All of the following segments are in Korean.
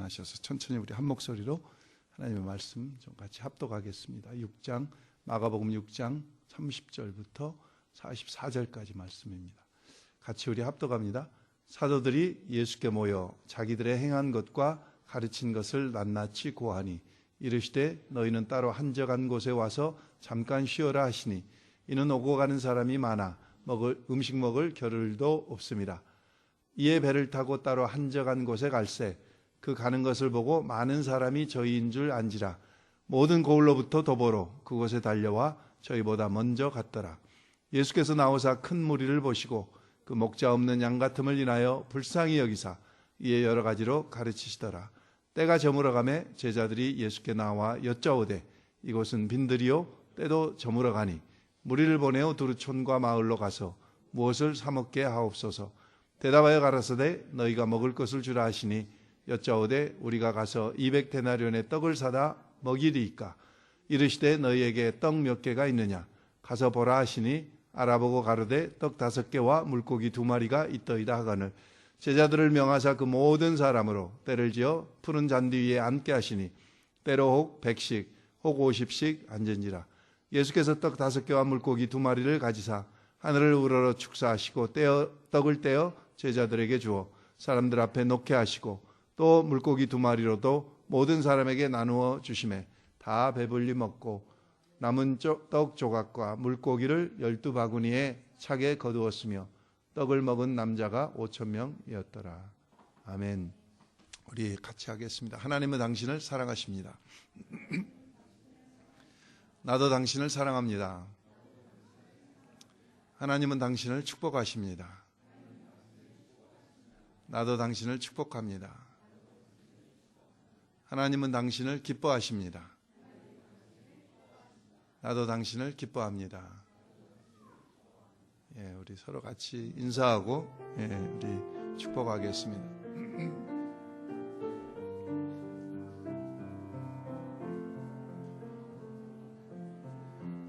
일어나셔서 천천히 우리 한 목소리로 하나님의 말씀 좀 같이 합독하겠습니다. 6장 마가복음 6장 30절부터 44절까지 말씀입니다. 같이 우리 합독합니다. 사도들이 예수께 모여 자기들의 행한 것과 가르친 것을 낱낱이 고하니 이르시되 너희는 따로 한적한 곳에 와서 잠깐 쉬어라 하시니 이는 오고 가는 사람이 많아 음식 먹을 겨를도 없습니다. 이에 배를 타고 따로 한적한 곳에 갈새 그 가는 것을 보고 많은 사람이 저희인 줄 안지라. 모든 고을로부터 도보로 그곳에 달려와 저희보다 먼저 갔더라. 예수께서 나오사 큰 무리를 보시고 그 목자 없는 양 같음을 인하여 불쌍히 여기사 이에 여러 가지로 가르치시더라. 때가 저물어가매 제자들이 예수께 나와 여짜오되 이곳은 빈들이요 때도 저물어가니 무리를 보내어 두루 촌과 마을로 가서 무엇을 사 먹게 하옵소서. 대답하여 가라사대 너희가 먹을 것을 주라 하시니 여짜오되 우리가 가서 200데나리온의 떡을 사다 먹이리이까. 이르시되 너희에게 떡 몇 개가 있느냐 가서 보라 하시니 알아보고 가로되 떡 5개와 물고기 2마리가 있더이다 하거늘 제자들을 명하사 그 모든 사람으로 때를 지어 푸른 잔디 위에 앉게 하시니 때로 혹 100씩 혹 50씩 앉은지라. 예수께서 떡 5개와 물고기 2마리를 가지사 하늘을 우러러 축사하시고 떡을 떼어 제자들에게 주어 사람들 앞에 놓게 하시고 또 물고기 2마리로도 모든 사람에게 나누어 주시매 다 배불리 먹고 남은 떡 조각과 물고기를 12바구니에 차게 거두었으며 떡을 먹은 남자가 5,000명이었더라. 아멘. 우리 같이 하겠습니다. 하나님은 당신을 사랑하십니다. 나도 당신을 사랑합니다. 하나님은 당신을 축복하십니다. 나도 당신을 축복합니다. 하나님은 당신을 기뻐하십니다. 나도 당신을 기뻐합니다. 예, 우리 서로 같이 인사하고 우리 축복하겠습니다.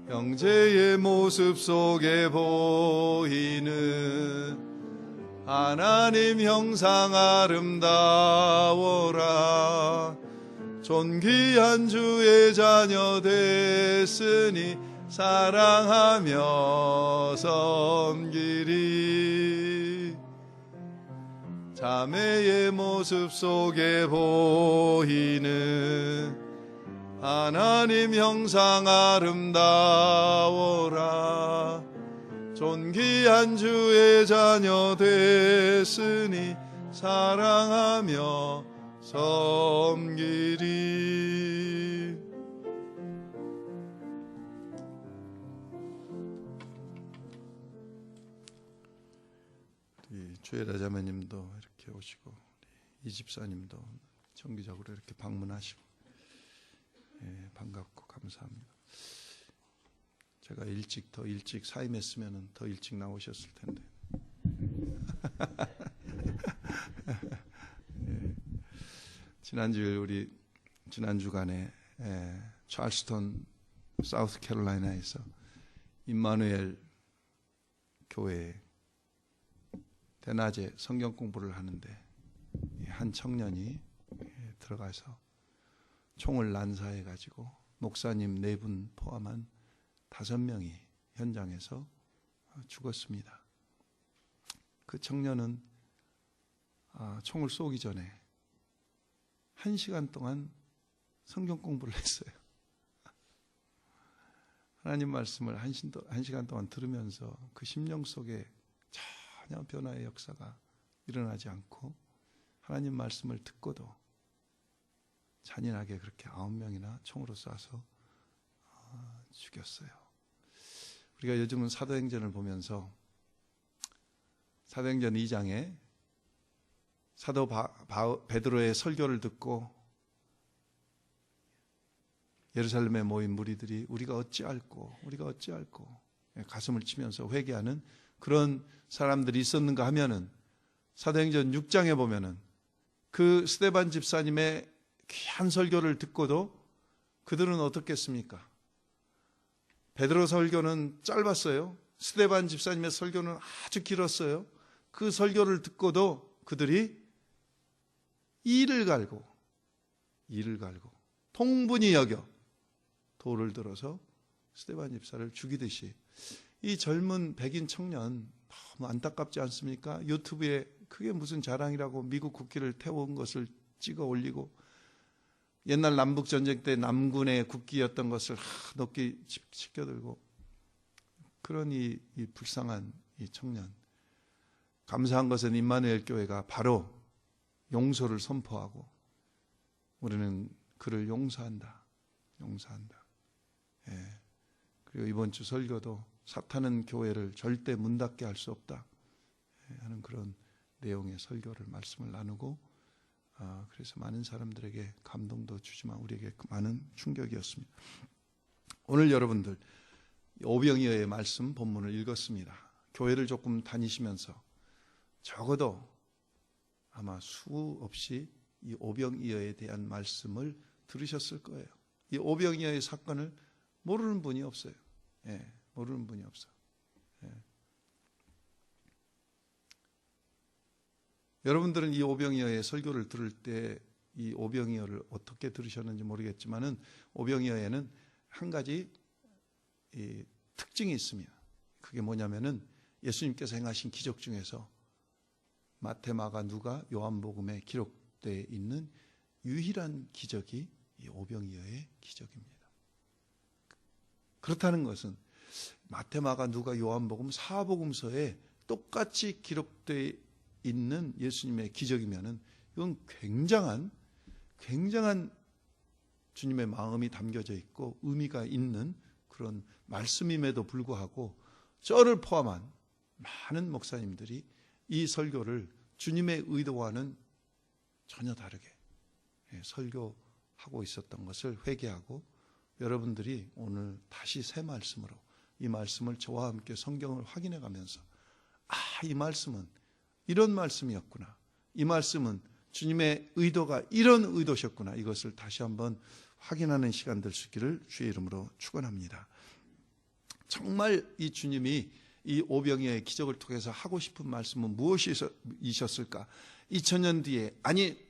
형제의 모습 속에 보이는 하나님 형상 아름다워라. 존귀한 주의 자녀 됐으니 사랑하며 섬기리. 자매의 모습 속에 보이는 하나님 형상 아름다워라. 존귀한 주의 자녀 됐으니 사랑하며 섬기리. 우리 주애라 자매님도 이렇게 오시고 이 집사님도 정기적으로 이렇게 방문하시고 반갑고 감사합니다. 제가 더 일찍 사임했으면 더 일찍 나오셨을 텐데. 지난 주간에 찰스턴 사우스캐롤라이나에서 임마누엘 교회에 대낮에 성경 공부를 하는데 한 청년이 들어가서 총을 난사해 가지고 목사님 4분 포함한 5명이 현장에서 죽었습니다. 그 청년은 총을 쏘기 전에 1시간 동안 성경 공부를 했어요. 하나님 말씀을 1시간 동안 들으면서 그 심령 속에 전혀 변화의 역사가 일어나지 않고 하나님 말씀을 듣고도 잔인하게 그렇게 9명이나 총으로 쏴서 죽였어요. 우리가 요즘은 사도행전을 보면서 사도행전 2장에 사도 베드로의 설교를 듣고 예루살렘에 모인 무리들이 우리가 어찌할꼬 가슴을 치면서 회개하는 그런 사람들이 있었는가 하면은 사도행전 6장에 보면은 그 스데반 집사님의 귀한 설교를 듣고도 그들은 어떻겠습니까? 베드로 설교는 짧았어요. 스데반 집사님의 설교는 아주 길었어요. 그 설교를 듣고도 그들이 이를 갈고 이를 갈고 통분히 여겨 돌을 들어서 스데반 집사를 죽이듯이 이 젊은 백인 청년 너무 안타깝지 않습니까? 유튜브에 그게 무슨 자랑이라고 미국 국기를 태운 것을 찍어 올리고 옛날 남북전쟁 때 남군의 국기였던 것을 높게 지켜들고 그런 이 불쌍한 이 청년. 감사한 것은 임마누엘 교회가 바로 용서를 선포하고 우리는 그를 용서한다. 예. 그리고 이번 주 설교도 사탄은 교회를 절대 문 닫게 할 수 없다 하는 그런 내용의 설교를 말씀을 나누고 그래서 많은 사람들에게 감동도 주지만 우리에게 많은 충격이었습니다. 오늘 여러분들 오병이어의 말씀 본문을 읽었습니다. 교회를 조금 다니시면서 적어도 아마 수없이 이 오병이어에 대한 말씀을 들으셨을 거예요. 이 오병이어의 사건을 모르는 분이 없어요. 예, 모르는 분이 없어요. 예. 여러분들은 이 오병이어의 설교를 들을 때 이 오병이어를 어떻게 들으셨는지 모르겠지만은 오병이어에는 한 가지 이 특징이 있습니다. 그게 뭐냐면은 예수님께서 행하신 기적 중에서 마태, 마가, 누가, 요한복음에 기록되어 있는 유일한 기적이 이 오병이어의 기적입니다. 그렇다는 것은 마태, 마가, 누가, 요한복음, 사복음서에 똑같이 기록되어 있는 예수님의 기적이면은 이건 굉장한 주님의 마음이 담겨져 있고 의미가 있는 그런 말씀임에도 불구하고 저를 포함한 많은 목사님들이 이 설교를 주님의 의도와는 전혀 다르게 설교하고 있었던 것을 회개하고 여러분들이 오늘 다시 새 말씀으로 이 말씀을 저와 함께 성경을 확인해 가면서 이 말씀은 이런 말씀이었구나. 이 말씀은 주님의 의도가 이런 의도셨구나. 이것을 다시 한번 확인하는 시간 될 수 있기를 주의 이름으로 축원합니다. 정말 이 주님이 이 오병이어의 기적을 통해서 하고 싶은 말씀은 무엇이셨을까? 2000년 뒤에 아니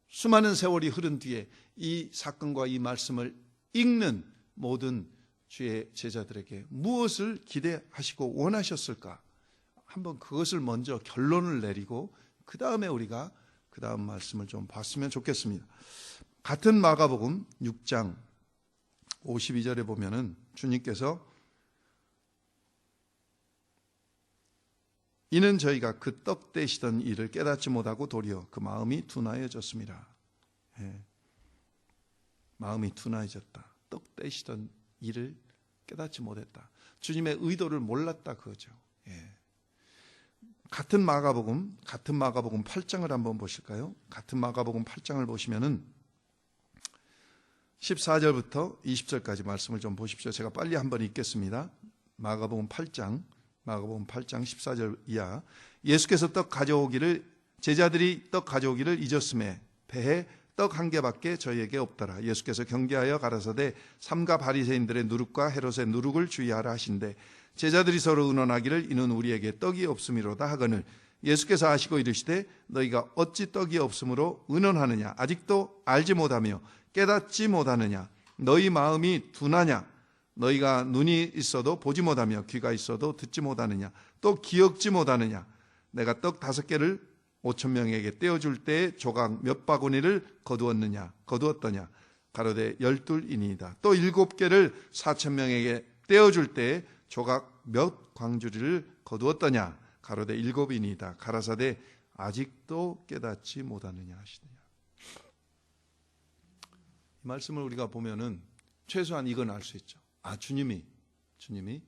수많은 세월이 흐른 뒤에 이 사건과 이 말씀을 읽는 모든 주의 제자들에게 무엇을 기대하시고 원하셨을까? 한번 그것을 먼저 결론을 내리고 그 다음에 우리가 그 다음 말씀을 좀 봤으면 좋겠습니다. 같은 마가복음 6장 52절에 보면은 주님께서 이는 저희가 그 떡 떼시던 일을 깨닫지 못하고 도리어 그 마음이 둔하여졌습니다. 마음이 둔하여졌다. 떡 떼시던 일을 깨닫지 못했다. 주님의 의도를 몰랐다 그거죠. 같은 마가복음 8장을 한번 보실까요? 같은 마가복음 8장을 보시면은 14절부터 20절까지 말씀을 좀 보십시오. 제가 빨리 한번 읽겠습니다. 마가복음 8장 14절 이하. 예수께서 제자들이 떡 가져오기를 잊었음에 배에 떡 한 개밖에 저희에게 없더라. 예수께서 경계하여 가라사대 삼가 바리새인들의 누룩과 헤롯의 누룩을 주의하라 하신대 제자들이 서로 의논하기를 이는 우리에게 떡이 없음이로다 하거늘 예수께서 아시고 이르시되 너희가 어찌 떡이 없음으로 의논하느냐 아직도 알지 못하며 깨닫지 못하느냐 너희 마음이 둔하냐 너희가 눈이 있어도 보지 못하며 귀가 있어도 듣지 못하느냐 또 기억지 못하느냐 내가 떡 5개를 5,000명에게 떼어줄 때에 조각 몇 바구니를 거두었더냐 가로되 12이니이다 또 7개를 4,000명에게 떼어줄 때에 조각 몇 광주리를 거두었더냐 가로되 7이니이다 가라사대 아직도 깨닫지 못하느냐 하시느냐. 이 말씀을 우리가 보면은 최소한 이건 알 수 있죠. 주님이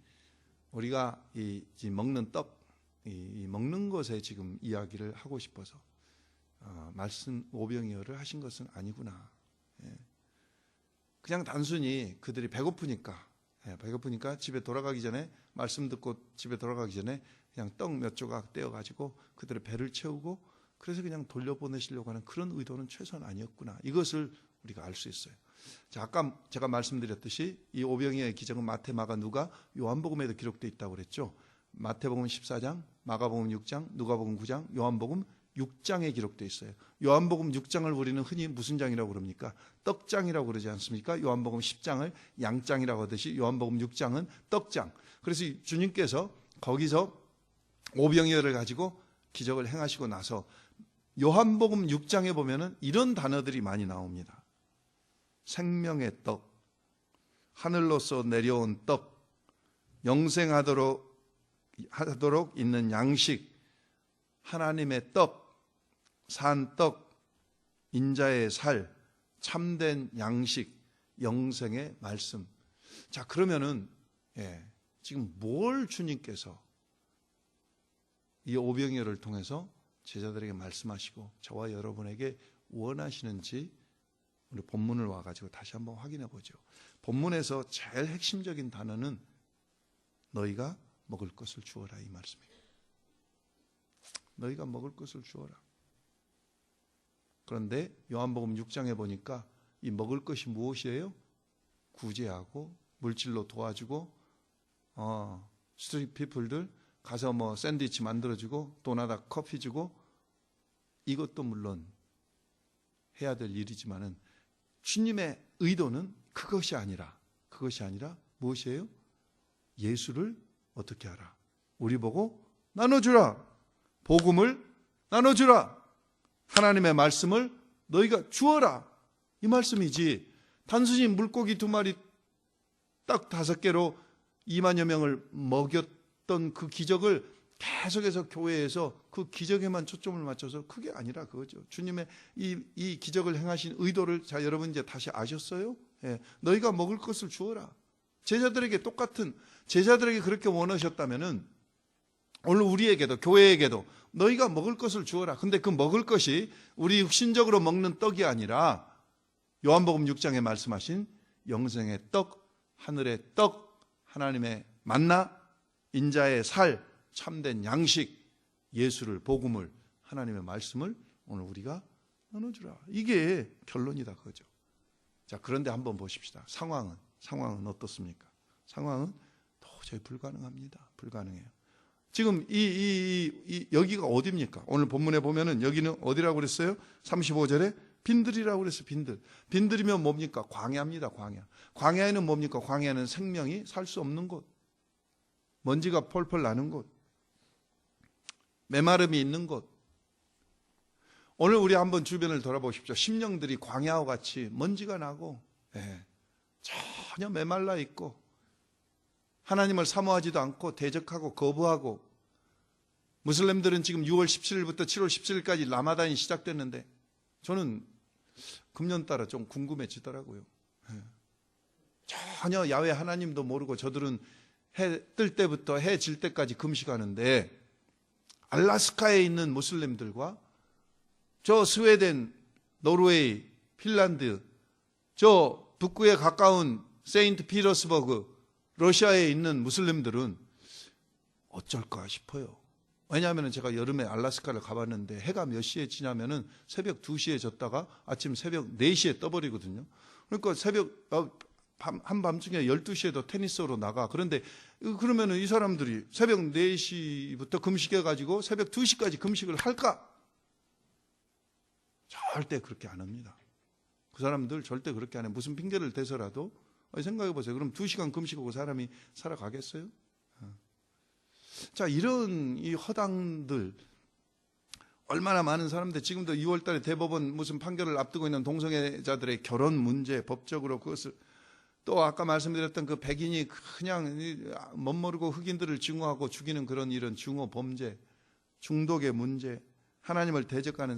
우리가 이 먹는 떡, 이 먹는 것에 지금 이야기를 하고 싶어서 말씀 오병이어를 하신 것은 아니구나. 그냥 단순히 그들이 배고프니까 집에 돌아가기 전에 말씀 듣고 집에 돌아가기 전에 그냥 떡 몇 조각 떼어가지고 그들의 배를 채우고 그래서 그냥 돌려보내시려고 하는 그런 의도는 최소한 아니었구나. 이것을 우리가 알 수 있어요. 자, 아까 제가 말씀드렸듯이 이 오병이어의 기적은 마태, 마가, 누가, 요한복음에도 기록되어 있다고 그랬죠. 마태복음 14장, 마가복음 6장, 누가복음 9장, 요한복음 6장에 기록되어 있어요. 요한복음 6장을 우리는 흔히 무슨 장이라고 그럽니까? 떡장이라고 그러지 않습니까? 요한복음 10장을 양장이라고 하듯이 요한복음 6장은 떡장. 그래서 주님께서 거기서 오병이어를 가지고 기적을 행하시고 나서 요한복음 6장에 보면은 이런 단어들이 많이 나옵니다. 생명의 떡, 하늘로서 내려온 떡, 영생하도록 있는 양식, 하나님의 떡, 산 떡, 인자의 살, 참된 양식, 영생의 말씀. 자, 그러면은 지금 뭘 주님께서 이 오병이어를 통해서 제자들에게 말씀하시고 저와 여러분에게 원하시는지 우리 본문을 와가지고 다시 한번 확인해 보죠. 본문에서 제일 핵심적인 단어는 너희가 먹을 것을 주어라, 이 말씀이에요. 너희가 먹을 것을 주어라. 그런데 요한복음 6장에 보니까 이 먹을 것이 무엇이에요? 구제하고 물질로 도와주고 스트리트 피플들 가서 뭐 샌드위치 만들어주고 도나다 커피 주고, 이것도 물론 해야 될 일이지만은 주님의 의도는 그것이 아니라 무엇이에요? 예수를 어떻게 하라? 우리 보고 나눠주라. 복음을 나눠주라. 하나님의 말씀을 너희가 주어라. 이 말씀이지, 단순히 물고기 2마리 딱 5개로 2만여 명을 먹였던 그 기적을 계속해서 교회에서 그 기적에만 초점을 맞춰서, 그게 아니라 그거죠. 주님의 이 기적을 행하신 의도를 자 여러분 이제 다시 아셨어요? 너희가 먹을 것을 주어라. 제자들에게 그렇게 원하셨다면은 오늘 우리에게도, 교회에게도 너희가 먹을 것을 주어라. 근데 그 먹을 것이 우리 육신적으로 먹는 떡이 아니라 요한복음 6장에 말씀하신 영생의 떡, 하늘의 떡, 하나님의 만나, 인자의 살, 참된 양식, 예수를, 복음을, 하나님의 말씀을 오늘 우리가 나눠주라. 이게 결론이다, 그거죠. 자, 그런데 한번 보십시다. 상황은 어떻습니까? 상황은 도저히 불가능합니다. 불가능해요. 지금 여기가 어디입니까? 오늘 본문에 보면은 여기는 어디라고 그랬어요? 35절에 빈들이라고 그랬어요. 빈들이면 뭡니까? 광야입니다. 광야에는 뭡니까? 광야는 생명이 살 수 없는 곳, 먼지가 펄펄 나는 곳, 메마름이 있는 곳. 오늘 우리 한번 주변을 돌아보십시오. 심령들이 광야와 같이 먼지가 나고 전혀 메말라 있고 하나님을 사모하지도 않고 대적하고 거부하고, 무슬림들은 지금 6월 17일부터 7월 17일까지 라마단이 시작됐는데 저는 금년따라 좀 궁금해지더라고요. 전혀 야훼 하나님도 모르고 저들은 해 뜰 때부터 해 질 때까지 금식하는데, 알라스카에 있는 무슬림들과 저 스웨덴, 노르웨이, 핀란드, 저 북구에 가까운 세인트 피터스버그, 러시아에 있는 무슬림들은 어쩔까 싶어요. 왜냐하면 제가 여름에 알라스카를 가봤는데 해가 몇 시에 지냐면은 새벽 2시에 졌다가 아침 새벽 4시에 떠버리거든요. 그러니까 한밤중에 12시에도 테니스로 나가. 그런데 그러면은 이 사람들이 새벽 4시부터 금식해가지고 새벽 2시까지 금식을 할까? 절대 그렇게 안 합니다. 그 사람들 절대 그렇게 안 해요. 무슨 핑계를 대서라도. 생각해 보세요. 그럼 2시간 금식하고 사람이 살아가겠어요? 자, 이런 이 허당들, 얼마나 많은 사람들, 지금도 2월 달에 대법원 무슨 판결을 앞두고 있는 동성애자들의 결혼 문제, 법적으로 그것을, 또 아까 말씀드렸던 그 백인이 그냥 멋모르고 흑인들을 증오하고 죽이는 그런 이런 증오 범죄, 중독의 문제, 하나님을 대적하는,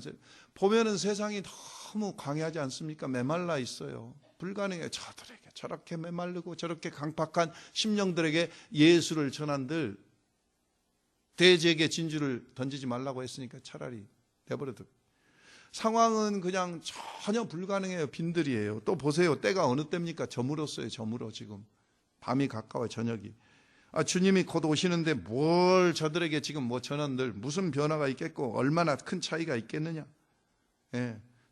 보면은 세상이 너무 광야하지 않습니까? 메말라 있어요. 불가능해요. 저들에게 저렇게 메말르고 저렇게 강팍한 심령들에게 예수를 전한들 돼지에게 진주를 던지지 말라고 했으니까 차라리 내버려둬. 상황은 그냥 전혀 불가능해요. 빈들이에요. 또 보세요. 때가 어느 때입니까? 저물었어요. 저물어. 지금 밤이 가까워요. 저녁이. 주님이 곧 오시는데 뭘 저들에게 지금 뭐 전한들 무슨 변화가 있겠고 얼마나 큰 차이가 있겠느냐.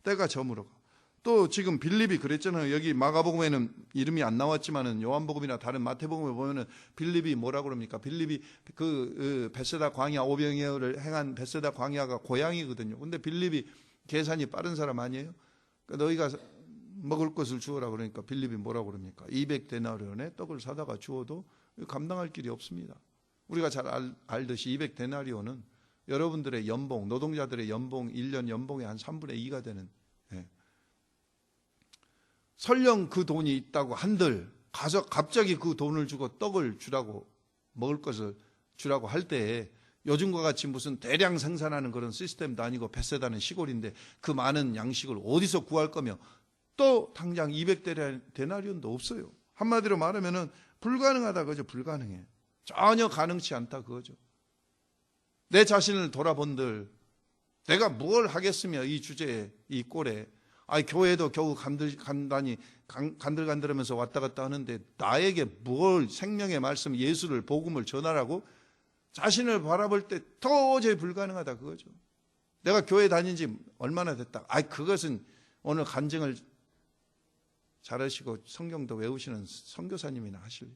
때가 저물어. 또 지금 빌립이 그랬잖아요. 여기 마가복음에는 이름이 안 나왔지만은 요한복음이나 다른 마태복음에 보면은 빌립이 뭐라고 그럽니까? 빌립이 그 베세다 광야 오병이어를 행한 베세다 광야가 고향이거든요. 근데 빌립이 계산이 빠른 사람 아니에요? 그러니까 너희가 먹을 것을 주어라 그러니까 빌립이 뭐라고 그럽니까? 200데나리온에 떡을 사다가 주어도 감당할 길이 없습니다. 우리가 잘 알듯이 200데나리온은 여러분들의 연봉, 노동자들의 연봉, 1년 연봉의 한 3분의 2가 되는, 설령 그 돈이 있다고 한들 가서 갑자기 그 돈을 주고 떡을 주라고, 먹을 것을 주라고 할 때에 요즘과 같이 무슨 대량 생산하는 그런 시스템도 아니고 베세다는 시골인데 그 많은 양식을 어디서 구할 거며 또 당장 200데나리온도 없어요. 한마디로 말하면은 불가능하다 그죠? 불가능해. 전혀 가능치 않다 그거죠. 내 자신을 돌아본들 내가 뭘 하겠으며 이 주제에 이 꼴에 교회도 겨우 간들간들하면서 왔다 갔다 하는데 나에게 뭘 생명의 말씀 예수를 복음을 전하라고 자신을 바라볼 때 도저히 불가능하다 그거죠. 내가 교회 다닌 지 얼마나 됐다. 그것은 오늘 간증을 잘하시고 성경도 외우시는 선교사님이나 하실래,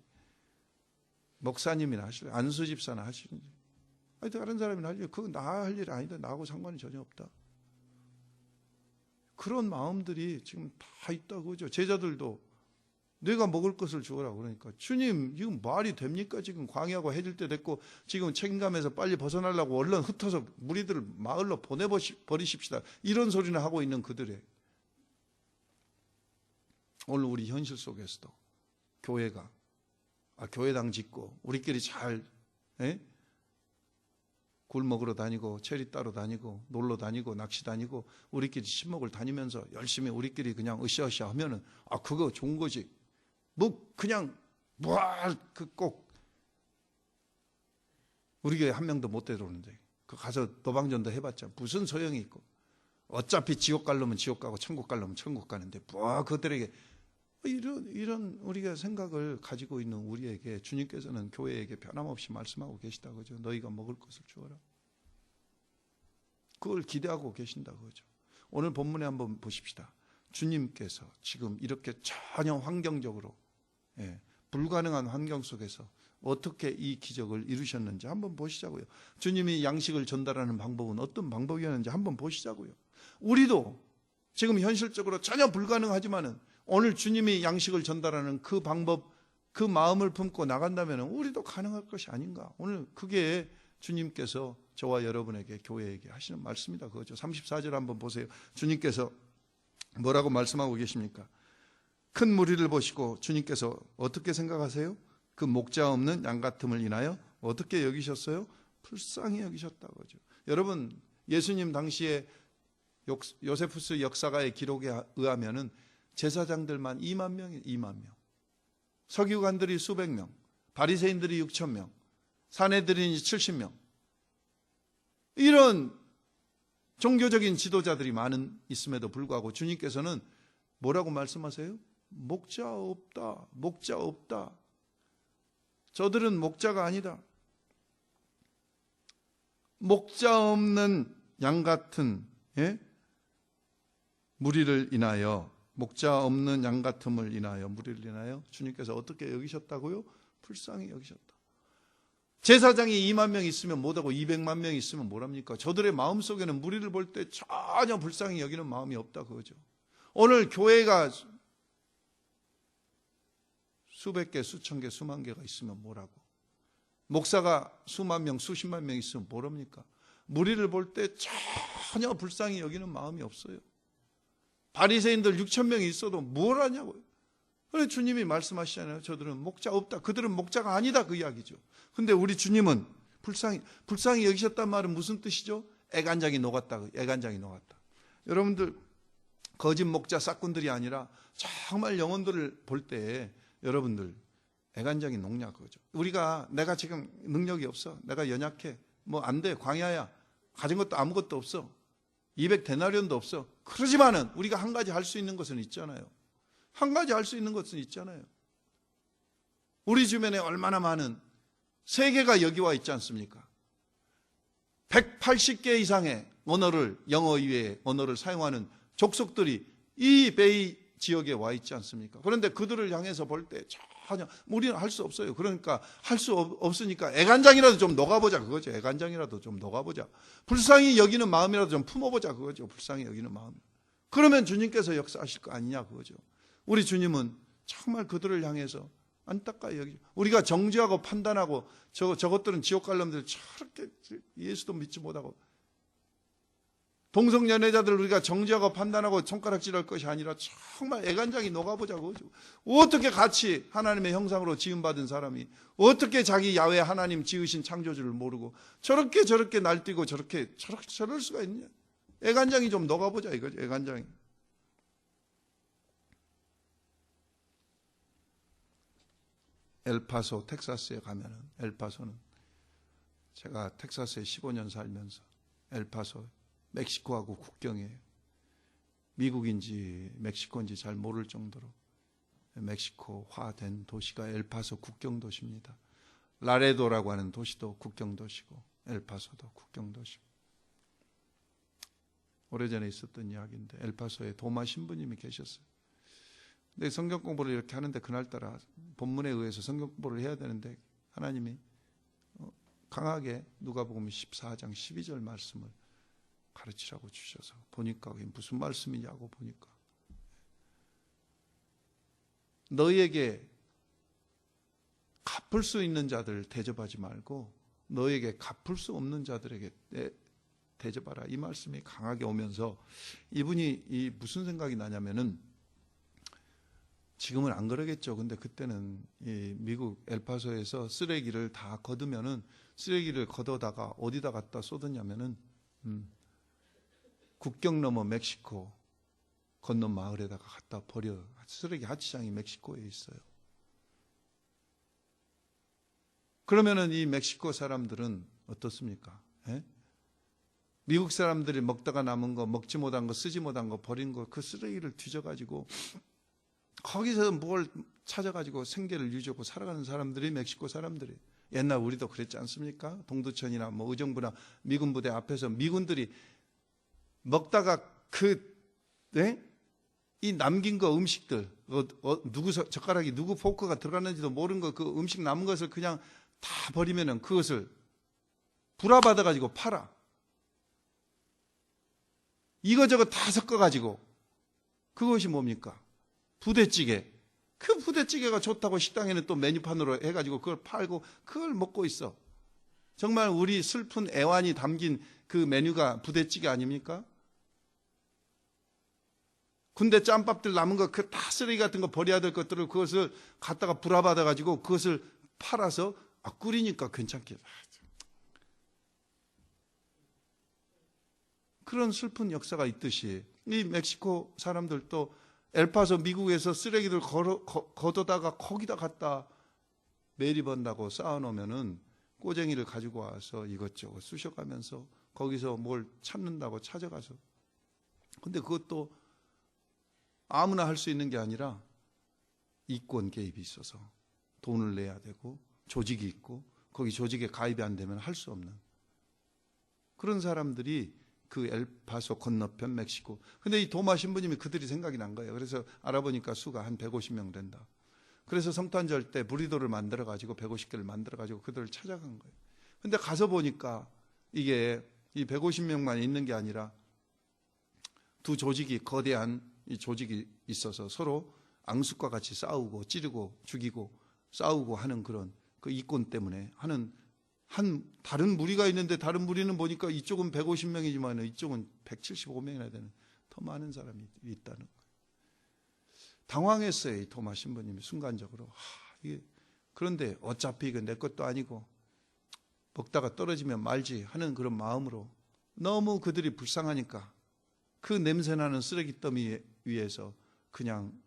목사님이나 하실래, 안수 집사나 하실지, 다른 사람이나 할래. 그거 나 할 일 아니다. 나하고 상관이 전혀 없다. 그런 마음들이 지금 다 있다고 그죠. 제자들도 내가 먹을 것을 주어라 그러니까 주님 이거 말이 됩니까? 지금 광야가 해질 때 됐고 지금 책임감에서 빨리 벗어나려고 얼른 흩어서 무리들을 마을로 보내버리십시다. 이런 소리나 하고 있는 그들의 오늘 우리 현실 속에서도 교회가 교회당 짓고 우리끼리 잘 굴 먹으러 다니고 체리 따러 다니고 놀러 다니고 낚시 다니고 우리끼리 친목을 다니면서 열심히 우리끼리 그냥 으쌰으쌰 하면은 그거 좋은 거지. 그냥 꼭 우리 교회 한 명도 못 데려오는데 그 가서 노방전도 해봤자 무슨 소용이 있고 어차피 지옥 가려면 지옥 가고 천국 가려면 천국 가는데 그들에게 이런 우리가 생각을 가지고 있는 우리에게 주님께서는 교회에게 변함없이 말씀하고 계시다 그죠. 너희가 먹을 것을 주어라. 그걸 기대하고 계신다 그죠. 오늘 본문에 한번 보십시다. 주님께서 지금 이렇게 전혀 환경적으로 불가능한 환경 속에서 어떻게 이 기적을 이루셨는지 한번 보시자고요. 주님이 양식을 전달하는 방법은 어떤 방법이었는지 한번 보시자고요. 우리도 지금 현실적으로 전혀 불가능하지만은 오늘 주님이 양식을 전달하는 그 방법, 그 마음을 품고 나간다면 우리도 가능할 것이 아닌가. 오늘 그게 주님께서 저와 여러분에게 교회에게 하시는 말씀이다 그거죠. 34절 한번 보세요. 주님께서 뭐라고 말씀하고 계십니까? 큰 무리를 보시고 주님께서 어떻게 생각하세요? 그 목자 없는 양 같음을 인하여 어떻게 여기셨어요? 불쌍히 여기셨다 그거죠. 여러분 예수님 당시에 요세푸스 역사가의 기록에 의하면은 제사장들만 2만 명이 2만 명, 서기관들이 수백 명, 바리새인들이 6천 명, 사내들이 70명, 이런 종교적인 지도자들이 많은 있음에도 불구하고 주님께서는 뭐라고 말씀하세요? 목자 없다, 목자 없다. 저들은 목자가 아니다. 목자 없는 양 같은 무리를 인하여, 목자 없는 양 같음을 인하여, 무리를 인하여 주님께서 어떻게 여기셨다고요? 불쌍히 여기셨다. 제사장이 2만 명 있으면 못하고 200만 명 있으면 뭐랍니까? 저들의 마음속에는 무리를 볼 때 전혀 불쌍히 여기는 마음이 없다 그거죠. 오늘 교회가 수백 개, 수천 개, 수만 개가 있으면 뭐라고? 목사가 수만 명, 수십만 명 있으면 뭐랍니까? 무리를 볼 때 전혀 불쌍히 여기는 마음이 없어요. 바리새인들 6천 명이 있어도 뭘 하냐고요. 그래 주님이 말씀하시잖아요. 저들은 목자 없다. 그들은 목자가 아니다 그 이야기죠. 근데 우리 주님은 불쌍히 여기셨단 말은 무슨 뜻이죠? 애간장이 녹았다. 애간장이 녹았다. 여러분들 거짓 목자 싹꾼들이 아니라 정말 영혼들을 볼 때 여러분들 애간장이 녹냐 그거죠. 우리가 내가 지금 능력이 없어. 내가 연약해. 안 돼. 광야야. 가진 것도 아무것도 없어. 200데나리온도 없어. 그러지만은 우리가 한 가지 할 수 있는 것은 있잖아요. 한 가지 할 수 있는 것은 있잖아요. 우리 주변에 얼마나 많은 세계가 여기 와 있지 않습니까? 180개 이상의 언어를, 영어 이외의 언어를 사용하는 족속들이 이 베이 지역에 와 있지 않습니까? 그런데 그들을 향해서 볼 때 전혀 우리는 할 수 없어요. 그러니까 할 수 없으니까 애간장이라도 좀 녹아보자 그거죠. 애간장이라도 좀 녹아보자. 불쌍히 여기는 마음이라도 좀 품어보자 그거죠. 불쌍히 여기는 마음. 그러면 주님께서 역사하실 거 아니냐 그거죠. 우리 주님은 정말 그들을 향해서 안타까이 여기죠. 우리가 정죄하고 판단하고 저것들은 지옥 갈 놈들 저렇게 예수도 믿지 못하고 동성연애자들 우리가 정죄하고 판단하고 손가락질할 것이 아니라 정말 애간장이 녹아보자고. 어떻게 같이 하나님의 형상으로 지음받은 사람이 어떻게 자기 야훼 하나님 지으신 창조주를 모르고 저렇게 날뛰고 저럴 수가 있냐. 애간장이 좀 녹아보자 이거죠. 애간장이. 엘파소 텍사스에 가면은 엘파소는 제가 텍사스에 15년 살면서 엘파소 멕시코하고 국경이에요. 미국인지 멕시코인지 잘 모를 정도로 멕시코화된 도시가 엘파소 국경 도시입니다. 라레도라고 하는 도시도 국경 도시고 엘파소도 국경 도시고. 오래전에 있었던 이야기인데 엘파소에 도마 신부님이 계셨어요. 근데 성경 공부를 이렇게 하는데 그날따라 본문에 의해서 성경 공부를 해야 되는데 하나님이 강하게 누가복음 14장 12절 말씀을 가르치라고 주셔서 보니까 그게 무슨 말씀이냐고 보니까 너희에게 갚을 수 있는 자들 대접하지 말고 너희에게 갚을 수 없는 자들에게 대접하라. 이 말씀이 강하게 오면서 이분이 무슨 생각이 나냐면은 지금은 안 그러겠죠. 근데 그때는 이 미국 엘파소에서 쓰레기를 다 걷으면은 쓰레기를 걷어다가 어디다 갖다 쏟았냐면은 국경 넘어 멕시코 건너 마을에다가 갖다 버려. 쓰레기 하치장이 멕시코에 있어요. 그러면은 이 멕시코 사람들은 어떻습니까? 예? 미국 사람들이 먹다가 남은 거, 먹지 못한 거, 쓰지 못한 거, 버린 거, 그 쓰레기를 뒤져가지고 거기서 뭘 찾아가지고 생계를 유지하고 살아가는 사람들이 멕시코 사람들이. 옛날 우리도 그랬지 않습니까? 동두천이나 뭐 의정부나 미군 부대 앞에서 미군들이 먹다가 이 남긴 거 음식들, 누구 젓가락이 누구 포크가 들어갔는지도 모르는 거 그 음식 남은 것을 그냥 다 버리면은 그것을 불화받아가지고 팔아. 이거저거 다 섞어가지고 그것이 뭡니까? 부대찌개. 그 부대찌개가 좋다고 식당에는 또 메뉴판으로 해가지고 그걸 팔고 그걸 먹고 있어. 정말 우리 슬픈 애환이 담긴 그 메뉴가 부대찌개 아닙니까? 군대 짬밥들 남은 거 그 다 쓰레기 같은 거 버려야 될 것들을 그것을 갖다가 불화받아가지고 그것을 팔아서 끓이니까 괜찮게. 그런 슬픈 역사가 있듯이 이 멕시코 사람들도 엘파소 미국에서 쓰레기들 걷어다가 거기다 갖다 매립한다고 쌓아놓으면은 꼬쟁이를 가지고 와서 이것저것 쑤셔가면서 거기서 뭘 찾는다고 찾아가서. 근데 그것도 아무나 할 수 있는 게 아니라 이권 개입이 있어서 돈을 내야 되고 조직이 있고 거기 조직에 가입이 안 되면 할 수 없는 그런 사람들이 그 엘파소 건너편 멕시코. 근데 이 도마 신부님이 그들이 생각이 난 거예요. 그래서 알아보니까 수가 한 150명 된다. 그래서 성탄절 때 브리도를 만들어가지고 150개를 만들어가지고 그들을 찾아간 거예요. 근데 가서 보니까 이게 이 150명만 있는 게 아니라 두 조직이 거대한 이 조직이 있어서 서로 앙숙과 같이 싸우고 찌르고 죽이고 싸우고 하는 그런 그 이권 때문에 하는 다른 무리가 있는데 다른 무리는 보니까 이쪽은 150명이지만 이쪽은 175명이나 되는 더 많은 사람이 있다는 거예요. 당황했어요. 이 도마 신부님이 순간적으로. 그런데 어차피 이거 내 것도 아니고 먹다가 떨어지면 말지 하는 그런 마음으로 너무 그들이 불쌍하니까 그 냄새나는 쓰레기 더미 위에서 그냥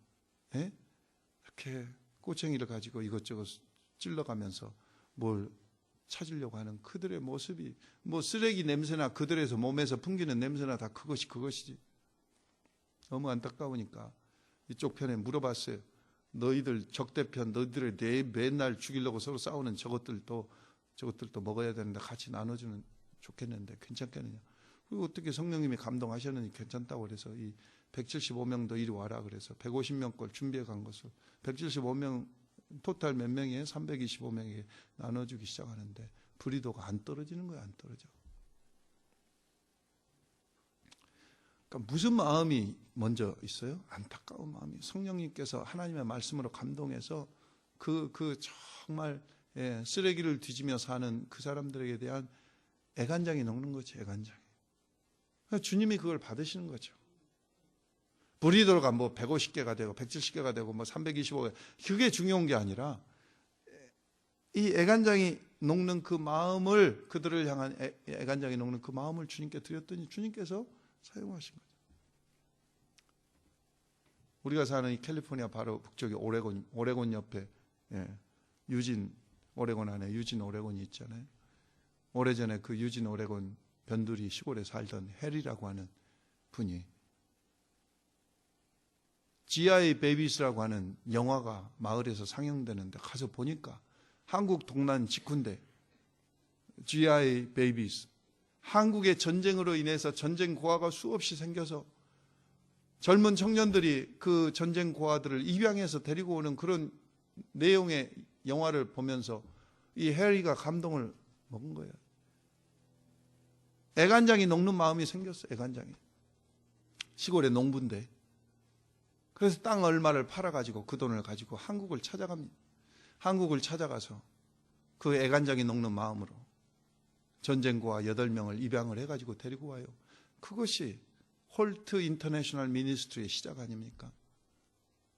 이렇게 꼬챙이를 가지고 이것저것 찔러가면서 뭘 찾으려고 하는 그들의 모습이 뭐 쓰레기 냄새나 그들에서 몸에서 풍기는 냄새나 다 그것이지. 너무 안타까우니까 이쪽 편에 물어봤어요. 너희들 적대편 너희들을 맨날 죽이려고 서로 싸우는 저것들도 먹어야 되는데 같이 나눠주면 좋겠는데 괜찮겠느냐. 그리고 어떻게 성령님이 감동하셨는지 괜찮다고 그래서 이 175명도 이리 와라 그래서 150명 걸 준비해 간 것을 175명 토탈 몇 명이에요? 325명에게 나눠주기 시작하는데 불의도가 안 떨어지는 거예요. 안 떨어져. 그러니까 무슨 마음이 먼저 있어요? 안타까운 마음이. 성령님께서 하나님의 말씀으로 감동해서 그 정말 쓰레기를 뒤지며 사는 그 사람들에게 대한 애간장이 녹는 거죠. 애간장이. 그러니까 주님이 그걸 받으시는 거죠. 불의도가 뭐 150개가 되고 170개가 되고 뭐 325개 그게 중요한 게 아니라 이 애간장이 녹는 그 마음을 그들을 향한 애간장이 녹는 그 마음을 주님께 드렸더니 주님께서 사용하신 거죠. 우리가 사는 이 캘리포니아 바로 북쪽에 오레곤 옆에 유진 오레곤 안에 유진 오레곤이 있잖아요. 오래전에 그 유진 오레곤 변두리 시골에 살던 해리라고 하는 분이 G.I. 베이비스라고 하는 영화가 마을에서 상영되는데 가서 보니까 한국 동란 직후인데 G.I. 베이비스 한국의 전쟁으로 인해서 전쟁 고아가 수없이 생겨서 젊은 청년들이 그 전쟁 고아들을 입양해서 데리고 오는 그런 내용의 영화를 보면서 이 해리가 감동을 먹은 거예요. 애간장이 녹는 마음이 생겼어요. 애간장이. 시골의 농부인데 그래서 땅 얼마를 팔아가지고 그 돈을 가지고 한국을 찾아갑니다. 한국을 찾아가서 그 애간장이 녹는 마음으로 전쟁고아 8명을 입양을 해가지고 데리고 와요. 그것이 홀트 인터내셔널 미니스트리의 시작 아닙니까?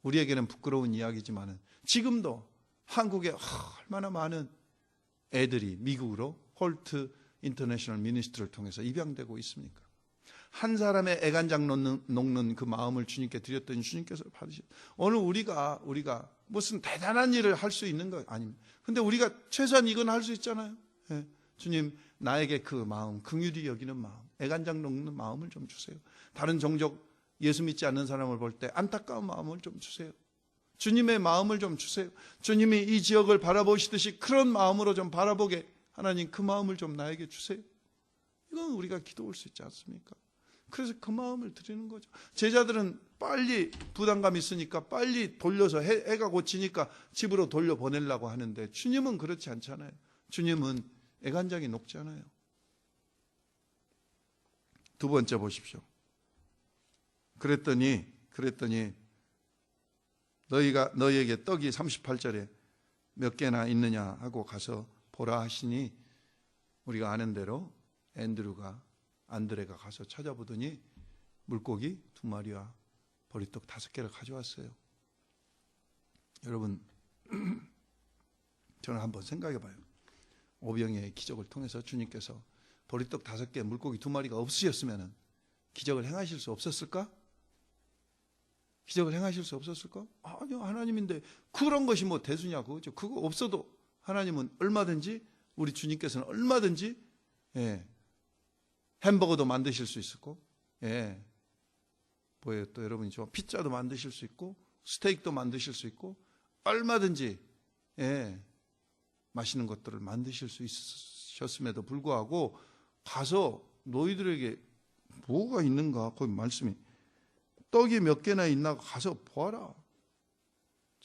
우리에게는 부끄러운 이야기지만 지금도 한국에 얼마나 많은 애들이 미국으로 홀트 인터내셔널 미니스트리를 통해서 입양되고 있습니까? 한 사람의 애간장 녹는 그 마음을 주님께 드렸더니 주님께서 받으셨어요. 오늘 우리가 무슨 대단한 일을 할 수 있는 거 아닙니다. 근데 우리가 최소한 이건 할 수 있잖아요. 예. 주님 나에게 그 마음, 긍휼히 여기는 마음, 애간장 녹는 마음을 좀 주세요. 다른 종족 예수 믿지 않는 사람을 볼 때 안타까운 마음을 좀 주세요. 주님의 마음을 좀 주세요. 주님이 이 지역을 바라보시듯이 그런 마음으로 좀 바라보게 하나님 그 마음을 좀 나에게 주세요. 이건 우리가 기도할 수 있지 않습니까? 그래서 그 마음을 드리는 거죠. 제자들은 빨리 부담감 있으니까 빨리 돌려서 해가 고치니까 집으로 돌려보내려고 하는데 주님은 그렇지 않잖아요. 주님은 애간장이 녹잖아요. 두 번째 보십시오. 그랬더니 너희에게 떡이 38절에 몇 개나 있느냐 하고 가서 보라 하시니 우리가 아는 대로 안드레가 가서 찾아보더니 물고기 2마리와 보리떡 5개를 가져왔어요. 여러분 저는 한번 생각해 봐요. 오병이의 기적을 통해서 주님께서 보리떡 5개 물고기 2마리가 없으셨으면 기적을 행하실 수 없었을까? 기적을 행하실 수 없었을까? 아니요, 하나님인데 그런 것이 뭐 대수냐 그거죠. 그거 없어도 하나님은 얼마든지 우리 주님께서는 얼마든지 햄버거도 만드실 수 있었고 뭐예요? 또 여러분이 좋아 피자도 만드실 수 있고 스테이크도 만드실 수 있고 얼마든지 맛있는 것들을 만드실 수 있으셨음에도 불구하고 가서 너희들에게 뭐가 있는가? 거기 말씀이 떡이 몇 개나 있나 가서 보아라.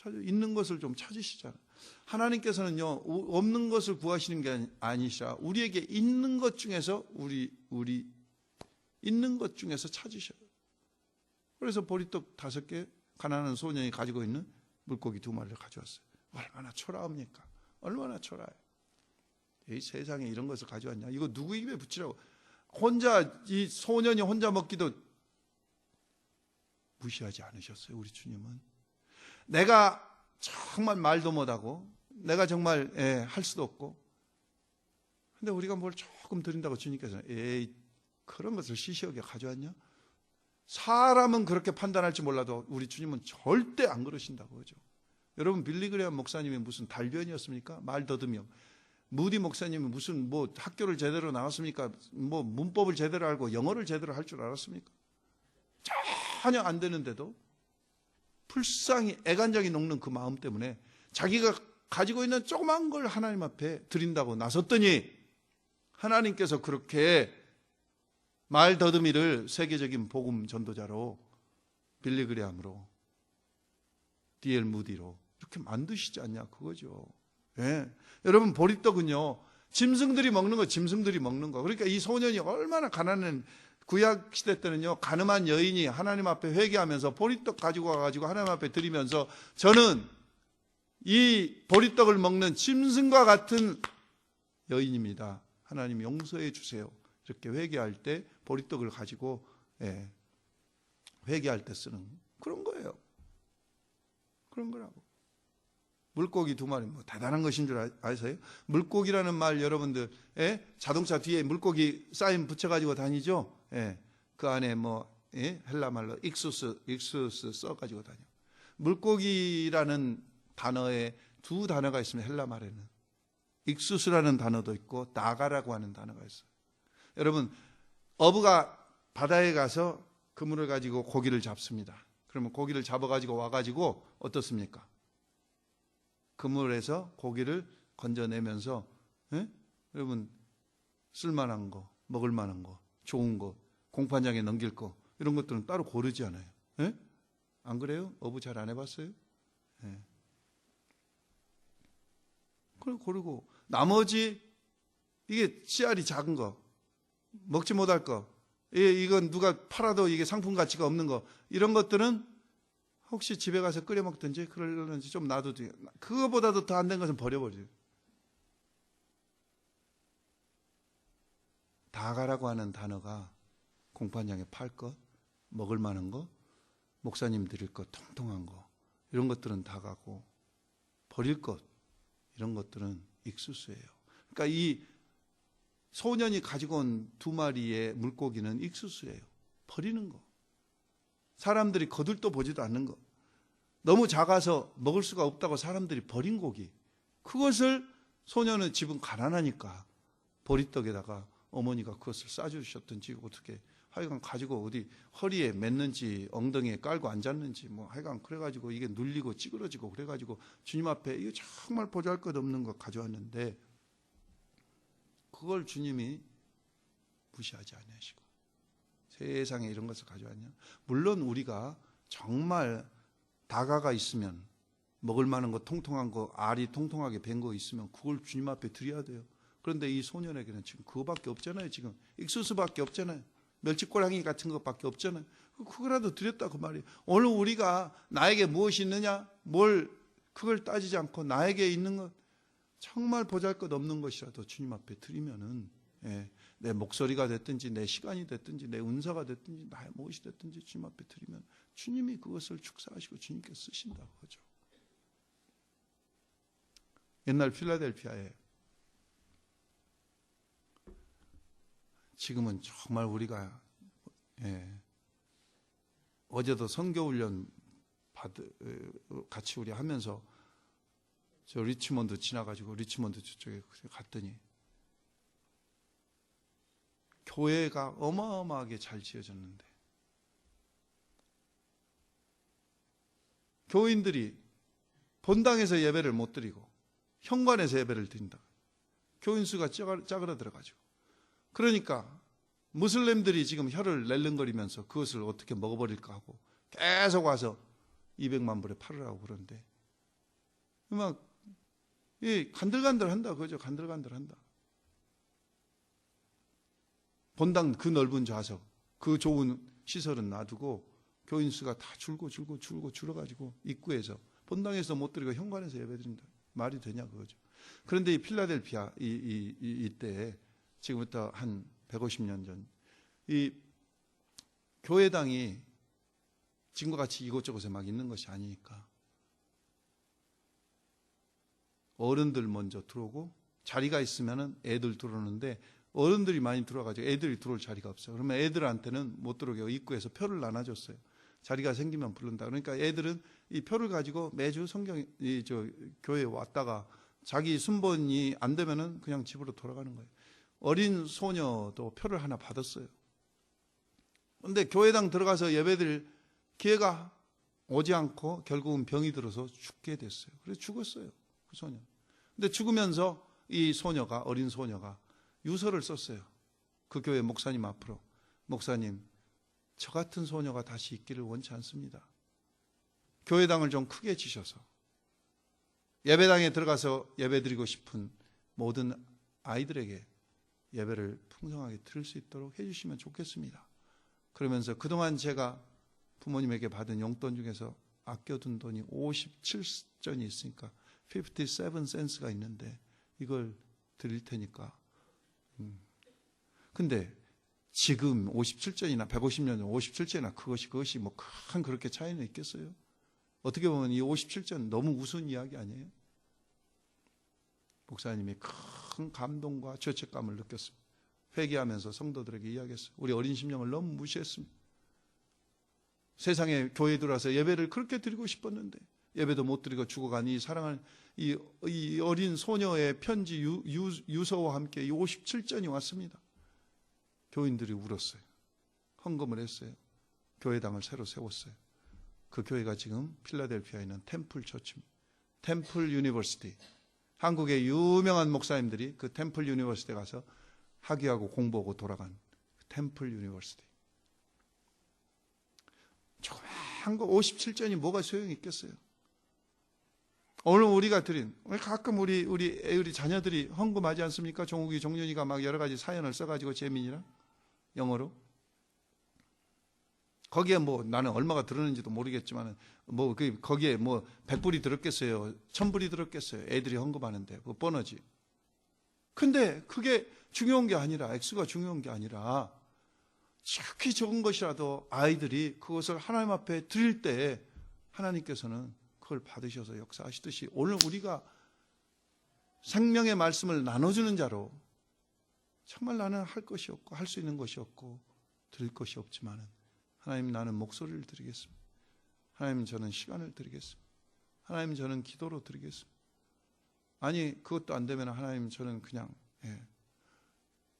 있는 것을 좀 찾으시잖아요. 하나님께서는요 없는 것을 구하시는 게 아니시라 우리에게 있는 것 중에서 우리 있는 것 중에서 찾으셔요. 그래서 보리떡 5개 가난한 소년이 가지고 있는 물고기 2마리를 가져왔어요. 얼마나 초라합니까? 얼마나 초라해요. 이 세상에 이런 것을 가져왔냐? 이거 누구 입에 붙이라고? 이 소년이 혼자 먹기도 무시하지 않으셨어요. 우리 주님은 내가 정말 말도 못하고 내가 정말 할 수도 없고 근데 우리가 뭘 조금 드린다고 주님께서는 에이 그런 것을 시시하게 가져왔냐? 사람은 그렇게 판단할지 몰라도 우리 주님은 절대 안 그러신다고 그러죠. 여러분 빌리그레암 목사님이 무슨 달변이었습니까? 말 더듬이요. 무디 목사님이 무슨 뭐 학교를 제대로 나왔습니까? 뭐 문법을 제대로 알고 영어를 제대로 할 줄 알았습니까? 전혀 안 되는데도 불쌍히 애간장이 녹는 그 마음 때문에 자기가 가지고 있는 조그만 걸 하나님 앞에 드린다고 나섰더니 하나님께서 그렇게 말 더듬이를 세계적인 복음 전도자로 빌리 그레함으로, D.L. 무디로 이렇게 만드시지 않냐 그거죠. 예. 여러분, 보리떡은요, 짐승들이 먹는 거, 짐승들이 먹는 거. 그러니까 이 소년이 얼마나 가난한, 구약 시대 때는요, 가늠한 여인이 하나님 앞에 회개하면서 보리떡 가지고 와가지고 하나님 앞에 드리면서, 저는 이 보리떡을 먹는 짐승과 같은 여인입니다. 하나님 용서해 주세요. 이렇게 회개할 때 보리떡을 가지고, 예, 회개할 때 쓰는 그런 거예요. 그런 거라고. 물고기 2마리, 뭐 대단한 것인 줄 아세요? 물고기라는 말 여러분들, 예? 자동차 뒤에 물고기 사인 붙여가지고 다니죠? 예. 그 안에 뭐, 예? 헬라 말로 익수스 써가지고 다녀. 물고기라는 단어에 2 단어가 있습니다. 헬라 말에는. 익수스라는 단어도 있고 나가라고 하는 단어가 있어요. 여러분, 어부가 바다에 가서 그물을 가지고 고기를 잡습니다. 그러면 고기를 잡아가지고 와가지고 어떻습니까? 그물에서 고기를 건져내면서, 예? 여러분, 쓸만한 거, 먹을 만한 거, 좋은 거, 공판장에 넘길 거, 이런 것들은 따로 고르지 않아요. 예? 안 그래요? 어부 잘 안 해봤어요? 예. 그걸 고르고, 나머지 이게 씨알이 작은 거, 먹지 못할 거, 이건 누가 팔아도 이게 상품 가치가 없는 거, 이런 것들은 혹시 집에 가서 끓여 먹든지 그러려는지 좀 놔둬도, 그거보다도 더 안 된 것은 버려버려요. 다가라고 하는 단어가 공판장에 팔 것, 먹을 만한 거, 목사님 드릴 것, 통통한 거, 이런 것들은 다가고, 버릴 것, 이런 것들은 익수수예요. 그러니까 이 소년이 가지고 온 2마리의 물고기는 익수수예요. 버리는 거. 사람들이 거들떠 보지도 않는 거. 너무 작아서 먹을 수가 없다고 사람들이 버린 고기. 그것을 소년은 집은 가난하니까 보리떡에다가 어머니가 그것을 싸주셨든지 어떻게 하여간 가지고 어디 허리에 맸는지 엉덩이에 깔고 앉았는지 뭐 하여간 그래가지고 이게 눌리고 찌그러지고 그래가지고 주님 앞에 이거 정말 보잘것없는 거 가져왔는데 그걸 주님이 무시하지 않으시고 세상에 이런 것을 가져왔냐? 물론 우리가 정말 다가가 있으면 먹을 만한 거 통통한 거 알이 통통하게 밴 거 있으면 그걸 주님 앞에 드려야 돼요. 그런데 이 소년에게는 지금 그거밖에 없잖아요. 지금 익수수밖에 없잖아요. 멸치꼬랑이 같은 것밖에 없잖아요. 그거라도 드렸다 그 말이에요. 오늘 우리가 나에게 무엇이 있느냐? 뭘 그걸 따지지 않고 나에게 있는 것 정말 보잘것없는 것이라도 주님 앞에 드리면은, 예, 내 목소리가 됐든지 내 시간이 됐든지 내 은사가 됐든지 나의 무엇이 됐든지 주님 앞에 드리면 주님이 그것을 축사하시고 주님께 쓰신다고 하죠. 옛날 필라델피아에 지금은 정말 우리가, 예, 어제도 선교훈련 같이 우리 하면서 저 리치몬드 지나가지고 리치몬드 저쪽에 갔더니 교회가 어마어마하게 잘 지어졌는데 교인들이 본당에서 예배를 못 드리고 현관에서 예배를 드린다. 교인 수가 짜그라들어가지고. 그러니까 무슬림들이 지금 혀를 낼름거리면서 그것을 어떻게 먹어버릴까 하고 계속 와서 200만 불에 팔으라고 그러는데 막 간들간들한다 그죠? 간들간들한다. 본당 그 넓은 좌석, 그 좋은 시설은 놔두고 교인 수가 다 줄어가지고 입구에서 본당에서 못 드리고 현관에서 예배드린다. 말이 되냐 그거죠. 그런데 이 필라델피아 이때 지금부터 한 150년 전 이 교회당이 지금과 같이 이곳저곳에 막 있는 것이 아니니까 어른들 먼저 들어오고 자리가 있으면은 애들 들어오는데 어른들이 많이 들어와가지고 애들이 들어올 자리가 없어요. 그러면 애들한테는 못 들어오게 입구에서 표를 나눠줬어요. 자리가 생기면 부른다. 그러니까 애들은 이 표를 가지고 매주 교회에 왔다가 자기 순번이 안 되면은 그냥 집으로 돌아가는 거예요. 어린 소녀도 표를 하나 받았어요. 그런데 교회당 들어가서 예배드릴 기회가 오지 않고 결국은 병이 들어서 죽게 됐어요. 그래서 죽었어요. 그 소녀. 근데 죽으면서 이 소녀가, 어린 소녀가 유서를 썼어요. 그 교회 목사님 앞으로. 목사님, 저 같은 소녀가 다시 있기를 원치 않습니다. 교회당을 좀 크게 지셔서 예배당에 들어가서 예배드리고 싶은 모든 아이들에게 예배를 풍성하게 드릴 수 있도록 해주시면 좋겠습니다. 그러면서 그동안 제가 부모님에게 받은 용돈 중에서 아껴둔 돈이 57전이 있으니까 57 센스가 있는데 이걸 드릴 테니까. 근데 지금 57전이나 150년 전 57전이나 그것이 뭐 큰 그렇게 차이는 있겠어요? 어떻게 보면 이 57전 너무 우스운 이야기 아니에요? 목사님이 큰 감동과 죄책감을 느꼈습니다. 회개하면서 성도들에게 이야기했어요. 우리 어린 심령을 너무 무시했습니다. 세상에 교회에 들어와서 예배를 그렇게 드리고 싶었는데 예배도 못 드리고 죽어간 이 사랑하는 이 어린 소녀의 편지 유서와 함께 이 57전이 왔습니다. 교인들이 울었어요. 헌금을 했어요. 교회당을 새로 세웠어요. 그 교회가 지금 필라델피아에 있는 템플 처치입니다. 템플 유니버시티. 한국의 유명한 목사님들이 그 템플 유니버시티에 가서 학위하고 공부하고 돌아간 템플 유니버시티. 조그만 거 57전이 뭐가 소용이 있겠어요? 오늘 우리가 드린, 가끔 우리 자녀들이 헌금하지 않습니까? 종욱이, 종윤이가 막 여러 가지 사연을 써가지고 재민이랑 영어로. 거기에 뭐 나는 얼마가 들었는지도 모르겠지만 뭐 거기에 뭐 100불이 들었겠어요? 1000불이 들었겠어요? 애들이 헌금하는데 그 버너지. 근데 그게 중요한 게 아니라, 액수가 중요한 게 아니라 지극히 적은 것이라도 아이들이 그것을 하나님 앞에 드릴 때 하나님께서는 그걸 받으셔서 역사하시듯이 오늘 우리가 생명의 말씀을 나눠주는 자로 정말 나는 할 것이 없고 할 수 있는 것이 없고 드릴 것이 없지만은 하나님 나는 목소리를 드리겠습니다. 하나님 저는 시간을 드리겠습니다. 하나님 저는 기도로 드리겠습니다. 아니 그것도 안 되면 하나님 저는 그냥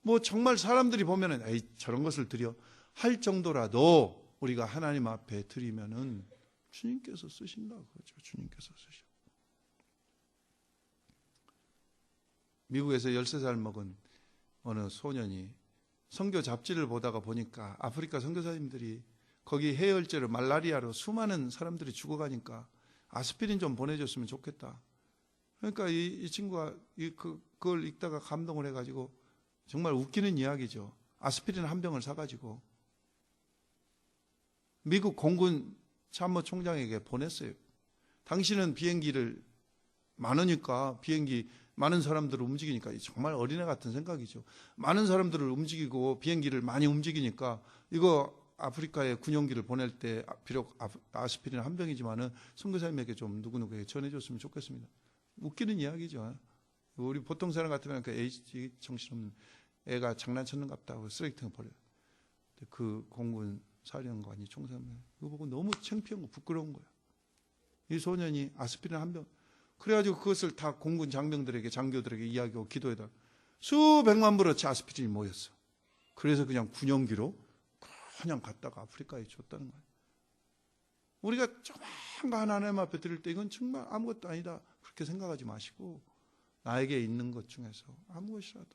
뭐 정말 사람들이 보면은 에이 저런 것을 드려 할 정도라도 우리가 하나님 앞에 드리면은 주님께서 쓰신다고 그러죠. 주님께서 쓰셔. 미국에서 13살 먹은 어느 소년이 선교 잡지를 보다가 보니까 아프리카 선교사님들이 거기 해열제로 말라리아로 수많은 사람들이 죽어가니까 아스피린 좀 보내줬으면 좋겠다. 그러니까 이 친구가 그걸 읽다가 감동을 해가지고 정말 웃기는 이야기죠. 아스피린 한 병을 사가지고 미국 공군 참모총장에게 보냈어요. 당신은 비행기를 많으니까 비행기 많은 사람들을 움직이니까 정말 어린애 같은 생각이죠. 많은 사람들을 움직이고 비행기를 많이 움직이니까 이거 아프리카에 군용기를 보낼 때 비록 아스피린 한 병이지만은 선교사님에게 좀 누구누구에게 전해줬으면 좋겠습니다. 웃기는 이야기죠. 우리 보통 사람 같으면 그 에이지 정신없는 애가 장난쳤는갑다 하고 쓰레기통에 버려요. 그 공군 사령관이 총사님 그거 보고 너무 창피한 거 부끄러운 거야. 이 소년이 아스피린 한 병 그래가지고 그것을 다 공군 장병들에게 장교들에게 이야기하고 기도해다 수백만 불어치 아스피린이 모였어. 그래서 그냥 군용기로 그냥 갔다가 아프리카에 줬다는 거예요. 우리가 조만간 하나님 앞에 드릴 때 이건 정말 아무것도 아니다 그렇게 생각하지 마시고 나에게 있는 것 중에서 아무 것이라도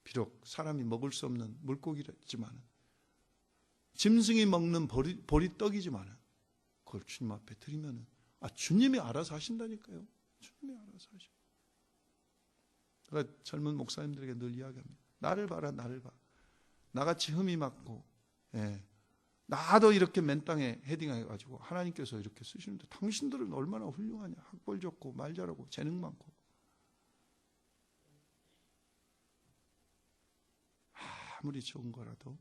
비록 사람이 먹을 수 없는 물고기였지만 짐승이 먹는 보리떡이지만 그걸 주님 앞에 드리면 주님이 알아서 하신다니까요. 주님이 알아서 하셔. 그러니까 젊은 목사님들에게 늘 이야기합니다. 나를 봐라 나를 봐. 나같이 흠이 맞고 나도 이렇게 맨 땅에 헤딩해가지고 하나님께서 이렇게 쓰시는데 당신들은 얼마나 훌륭하냐. 학벌 좋고 말 잘하고 재능 많고 아무리 좋은 거라도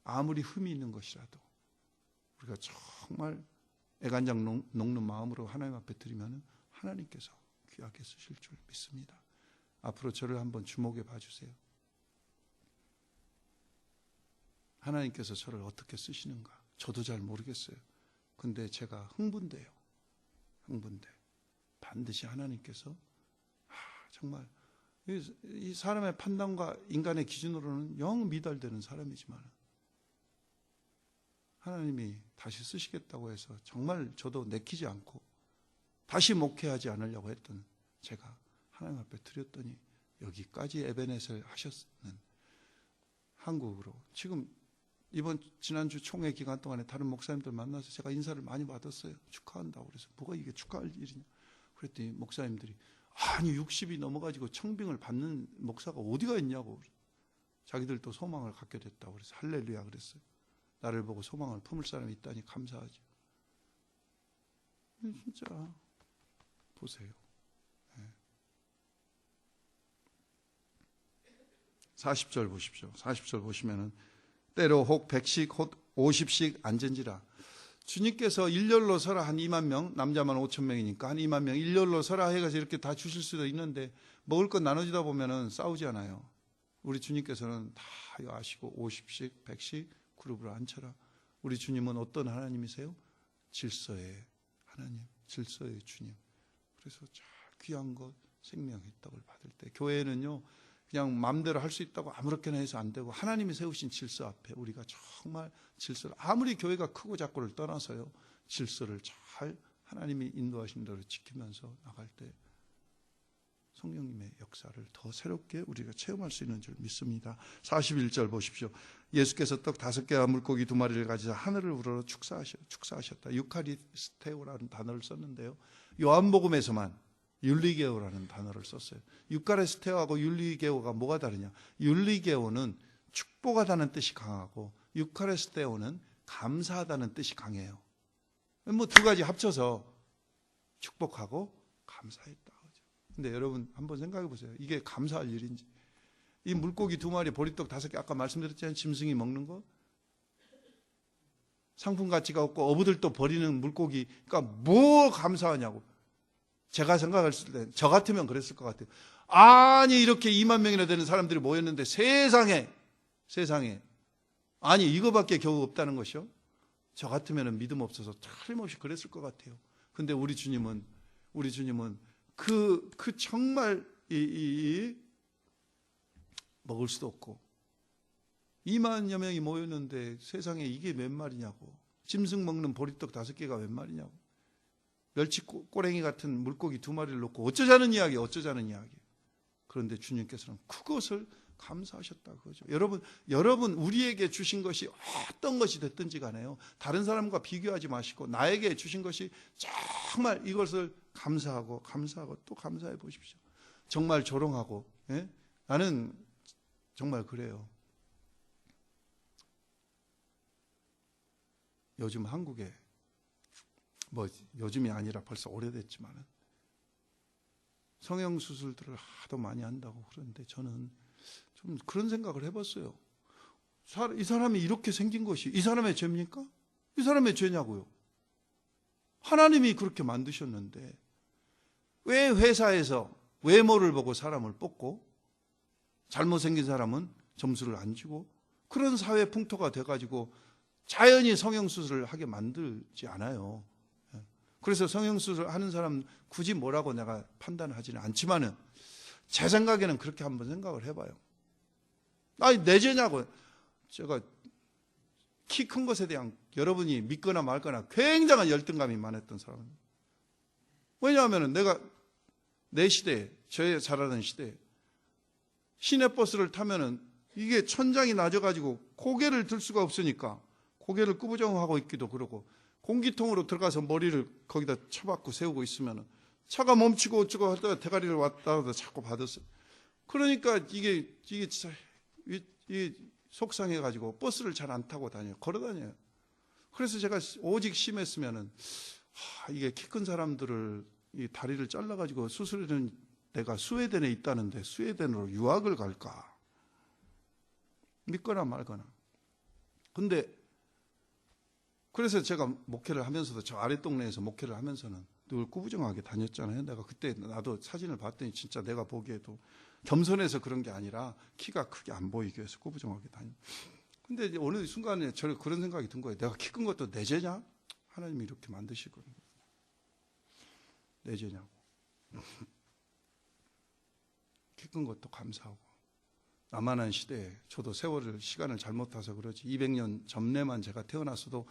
아무리 흠이 있는 것이라도 우리가 정말 애간장 녹는 마음으로 하나님 앞에 드리면 하나님께서 귀하게 쓰실 줄 믿습니다. 앞으로 저를 한번 주목해 봐주세요. 하나님께서 저를 어떻게 쓰시는가 저도 잘 모르겠어요. 근데 제가 흥분돼요. 흥분돼. 반드시 하나님께서 정말 이 사람의 판단과 인간의 기준으로는 영 미달되는 사람이지만 하나님이 다시 쓰시겠다고 해서 정말 저도 내키지 않고 다시 목회하지 않으려고 했던 제가 하나님 앞에 드렸더니 여기까지 에베네셀 하셨는 한국으로 지금 지난주 총회 기간 동안에 다른 목사님들 만나서 제가 인사를 많이 받았어요. 축하한다고. 그래서 뭐가 이게 축하할 일이냐. 그랬더니 목사님들이 아니 60이 넘어가지고 청빙을 받는 목사가 어디가 있냐고. 자기들도 소망을 갖게 됐다고. 그래서 할렐루야 그랬어요. 나를 보고 소망을 품을 사람이 있다니 감사하죠. 진짜 보세요. 40절 보십시오. 40절 보시면은 때로 혹 100씩 혹 50씩 앉은지라. 주님께서 일렬로 서라 한 2만 명, 남자만 5천 명이니까 한 2만 명 일렬로 서라 해가지고 이렇게 다 주실 수도 있는데 먹을 것 나눠주다 보면은 싸우지 않아요. 우리 주님께서는 다 이거 아시고 50씩 100씩 그룹으로 앉혀라. 우리 주님은 어떤 하나님이세요? 질서의 하나님, 질서의 주님. 그래서 잘 귀한 것, 생명의 떡을 받을 때 교회는요 그냥 마음대로 할 수 있다고 아무렇게나 해서 안 되고 하나님이 세우신 질서 앞에 우리가 정말 질서를, 아무리 교회가 크고 작고를 떠나서요 질서를 잘 하나님이 인도하신 대로 지키면서 나갈 때 성령님의 역사를 더 새롭게 우리가 체험할 수 있는 줄 믿습니다. 41절 보십시오. 예수께서 떡 5개와 물고기 2마리를 가지사 하늘을 우러러 축사하셨다. 유카리스테오라는 단어를 썼는데요, 요한복음에서만 율리게오라는 단어를 썼어요. 유카리스테오하고 율리게오가 뭐가 다르냐. 율리게오는 축복하다는 뜻이 강하고 유카리스테오는 감사하다는 뜻이 강해요. 뭐 두 가지 합쳐서 축복하고 감사했다. 근데 여러분 한번 생각해 보세요. 이게 감사할 일인지. 이 물고기 2마리, 보리떡 5개, 아까 말씀드렸잖아요. 짐승이 먹는 거. 상품 가치가 없고 어부들도 버리는 물고기. 그러니까 뭐 감사하냐고. 제가 생각했을 때 저 같으면 그랬을 것 같아요. 아니 이렇게 2만 명이나 되는 사람들이 모였는데 세상에 아니 이거밖에 겨우 없다는 것이요. 저 같으면 믿음 없어서 틀림없이 그랬을 것 같아요. 근데 우리 주님은 그 정말 먹을 수도 없고 2만여 명이 모였는데 세상에 이게 몇 마리냐고. 짐승 먹는 보리떡 5개가 몇 마리냐고. 멸치 꼬랭이 같은 물고기 2마리를 놓고 어쩌자는 이야기. 그런데 주님께서는 그것을 감사하셨다 그거죠. 여러분 우리에게 주신 것이 어떤 것이 됐든지 간에요, 다른 사람과 비교하지 마시고 나에게 주신 것이 정말 이것을 감사하고 또 감사해 보십시오. 정말 조롱하고. 나는 정말 그래요. 요즘 한국에 뭐 요즘이 아니라 벌써 오래됐지만 성형수술들을 하도 많이 한다고 그러는데 저는 좀 그런 생각을 해봤어요. 이 사람이 이렇게 생긴 것이 이 사람의 죄입니까? 이 사람의 죄냐고요. 하나님이 그렇게 만드셨는데 왜 회사에서 외모를 보고 사람을 뽑고 잘못생긴 사람은 점수를 안 주고 그런 사회 풍토가 돼가지고 자연히 성형수술을 하게 만들지 않아요. 그래서 성형수술 하는 사람 굳이 뭐라고 내가 판단하지는 않지만은 제 생각에는 그렇게 한번 생각을 해봐요. 아니 내 죄냐고. 제가 키 큰 것에 대한 여러분이 믿거나 말거나 굉장한 열등감이 많았던 사람입니다. 왜냐하면 내가 내 시대에, 저의 자라는 시대에 시내버스를 타면은 이게 천장이 낮아가지고 고개를 들 수가 없으니까 고개를 꾸부정하고 있기도 그러고 공기통으로 들어가서 머리를 거기다 쳐박고 세우고 있으면 차가 멈추고 어쩌고 하다가 대가리를 왔다 갔다 자꾸 받았어요. 그러니까 이게 속상해가지고 버스를 잘 안 타고 다녀요. 걸어 다녀요. 그래서 제가 오직 심했으면은 이게 키 큰 사람들을 이 다리를 잘라가지고 수술하는 데가 스웨덴에 있다는데 스웨덴으로 유학을 갈까? 믿거나 말거나. 근데 그래서 제가 목회를 하면서도 저 아래 동네에서 목회를 하면서는 늘 꾸부정하게 다녔잖아요. 내가 그때 나도 사진을 봤더니 진짜 내가 보기에도 겸손해서 그런 게 아니라 키가 크게 안 보이게 해서 꾸부정하게 다녔. 근데 이제 어느 순간에 저는 그런 생각이 든 거예요. 내가 키 큰 것도 내 죄냐? 하나님이 이렇게 만드시고 내 죄냐고. 키 큰 것도 감사하고. 남한한 시대에 저도 시간을 잘못 타서 그러지 200년 전에만 제가 태어났어도